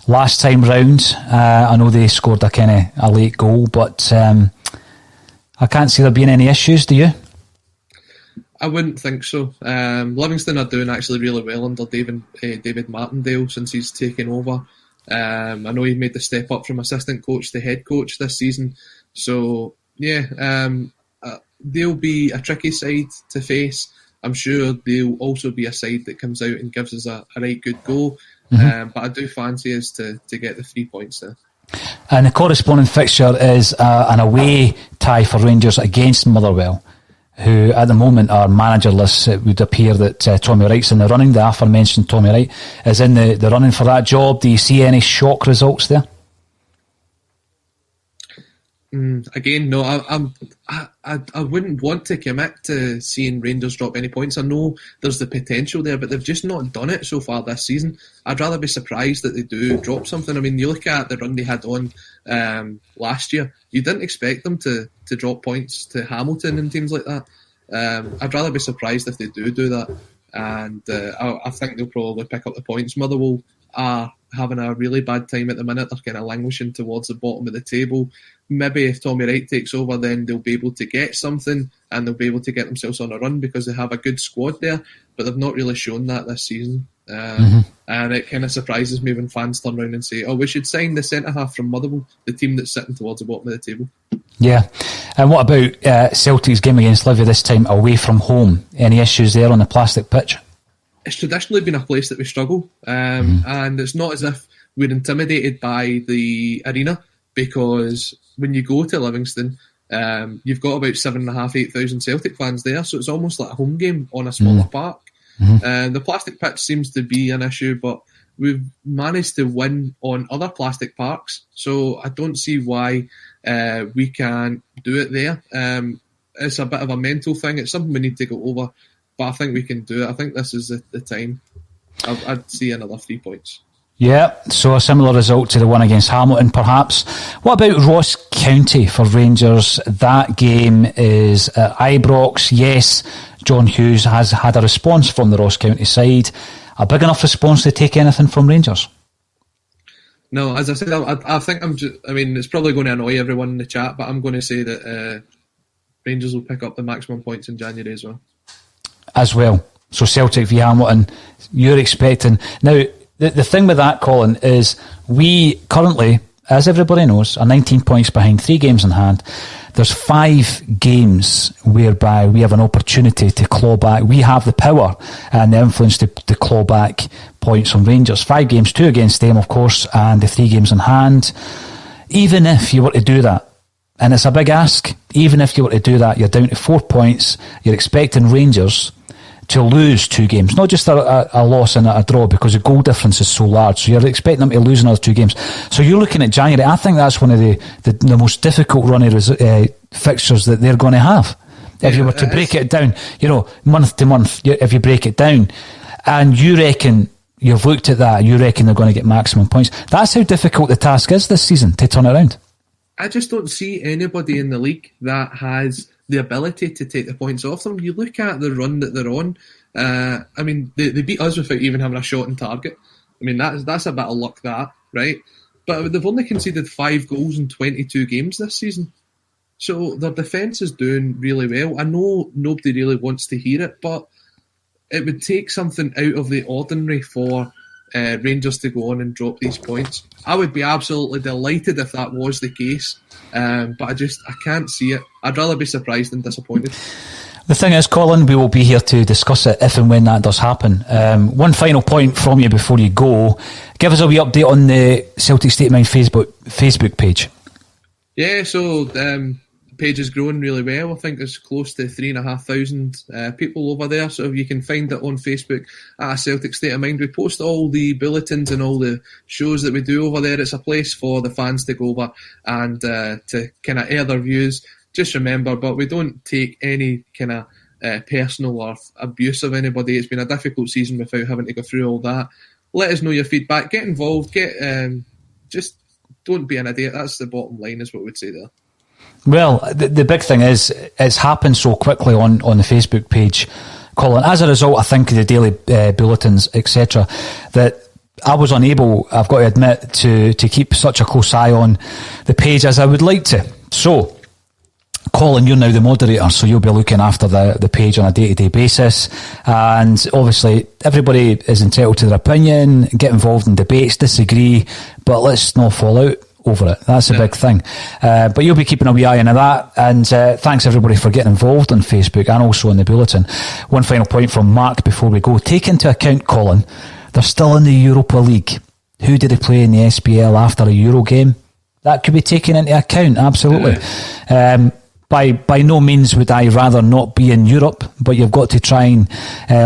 last time round. I know they scored a late goal, but I can't see there being any issues, do you? I wouldn't think so. Livingston are doing actually really well under David Martindale since he's taken over. I know he made the step up from assistant coach to head coach this season. So, yeah, they'll be a tricky side to face. I'm sure they'll also be a side that comes out and gives us a right good go. But I do fancy us to get the 3 points there. And the corresponding fixture is an away tie for Rangers against Motherwell, who at the moment are managerless. It would appear that Tommy Wright's in the running. The aforementioned Tommy Wright is in the running for that job. Do you see any shock results there? Again, no, I wouldn't want to commit to seeing Rangers drop any points. I know there's the potential there, but they've just not done it so far this season. I'd rather be surprised that they do drop something. I mean, you look at the run they had on last year, you didn't expect them to drop points to Hamilton and teams like that. I'd rather be surprised if they do that. And I think they'll probably pick up the points. Motherwell are having a really bad time at the minute. They're kind of languishing towards the bottom of the table. Maybe if Tommy Wright takes over, then they'll be able to get something and they'll be able to get themselves on a run because they have a good squad there, but they've not really shown that this season. And it kind of surprises me when fans turn around and say, we should sign the centre-half from Motherwell, the team that's sitting towards the bottom of the table. Yeah. And what about Celtic's game against Livy this time away from home? Any issues there on the plastic pitch? It's traditionally been a place that we struggle, and it's not as if we're intimidated by the arena, because when you go to Livingston, you've got about 7,500-8,000 Celtic fans there, so it's almost like a home game on a smaller park. The plastic pitch seems to be an issue, but we've managed to win on other plastic parks, so I don't see why we can't do it there. It's a bit of a mental thing. It's something we need to go over, but I think we can do it. I think this is the time. I'd see another 3 points. Yeah, so a similar result to the one against Hamilton, perhaps. What about Ross County for Rangers? That game is at Ibrox. Yes, John Hughes has had a response from the Ross County side. A big enough response to take anything from Rangers? No, as I said, I think it's probably going to annoy everyone in the chat, but I'm going to say that Rangers will pick up the maximum points in January as well. So Celtic v Hamilton, you're expecting... Now, the thing with that, Colin, is we currently, as everybody knows, are 19 points behind, 3 games in hand. There's 5 games whereby we have an opportunity to claw back. We have the power and the influence to claw back points from Rangers. 5 games, 2 against them, of course, and the 3 games in hand. Even if you were to do that, and it's a big ask, even if you were to do that, you're down to 4 points. You're expecting Rangers to lose 2 games, not just a loss and a draw, because the goal difference is so large. So you're expecting them to lose another 2 games. So you're looking at January. I think that's one of the most difficult run of fixtures that they're going to have. If you were to break it down, month to month, if you break it down, and you reckon, you've looked at that, you reckon they're going to get maximum points. That's how difficult the task is this season, to turn it around. I just don't see anybody in the league that has the ability to take the points off them. You look at the run that they're on. They beat us without even having a shot on target. That's a bit of luck, that, right? But they've only conceded 5 goals in 22 games this season. So their defence is doing really well. I know nobody really wants to hear it, but it would take something out of the ordinary for Rangers to go on and drop these points. I would be absolutely delighted if that was the case, but I can't see it. I'd rather be surprised than disappointed. The thing is, Colin, we will be here to discuss it if and when that does happen. One final point from you before you go. Give us a wee update on the Celtic State of Mind Facebook page. Yeah, so the page is growing really well. I think there's close to 3,500 people over there. So if you can find it on Facebook at Celtic State of Mind, we post all the bulletins and all the shows that we do over there. It's a place for the fans to go over and to kind of air their views. Just remember, but we don't take any kind of personal or abuse of anybody. It's been a difficult season without having to go through all that. Let us know your feedback. Get involved. Just don't be an idiot. That's the bottom line, is what we'd say there. Well, the big thing is it's happened so quickly on the Facebook page, Colin. As a result, I think of the daily bulletins, etc., that I was unable, I've got to admit, to keep such a close eye on the page as I would like to. So, Colin, you're now the moderator, so you'll be looking after the page on a day-to-day basis, and obviously everybody is entitled to their opinion, get involved in debates, disagree, but let's not fall out over it. That's a big thing. But you'll be keeping a wee eye on that, and thanks everybody for getting involved on Facebook and also on the bulletin. One final point from Mark before we go. Take into account, Colin, they're still in the Europa League. Who did they play in the SPL after a Euro game? That could be taken into account, absolutely. By no means would I rather not be in Europe, but you've got to try and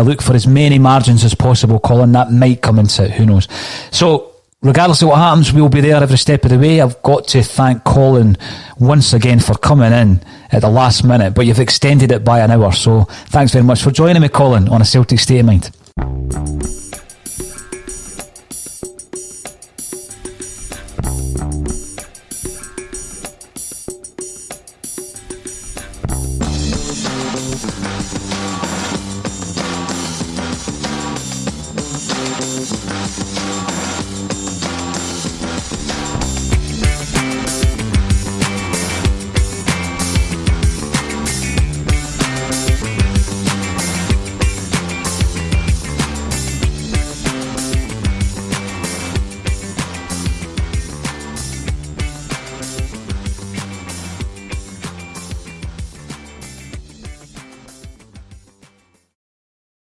look for as many margins as possible, Colin. That might come into it, who knows. So regardless of what happens, we'll be there every step of the way. I've got to thank Colin once again for coming in at the last minute, but you've extended it by an hour, so thanks very much for joining me, Colin, on A Celtic State of Mind.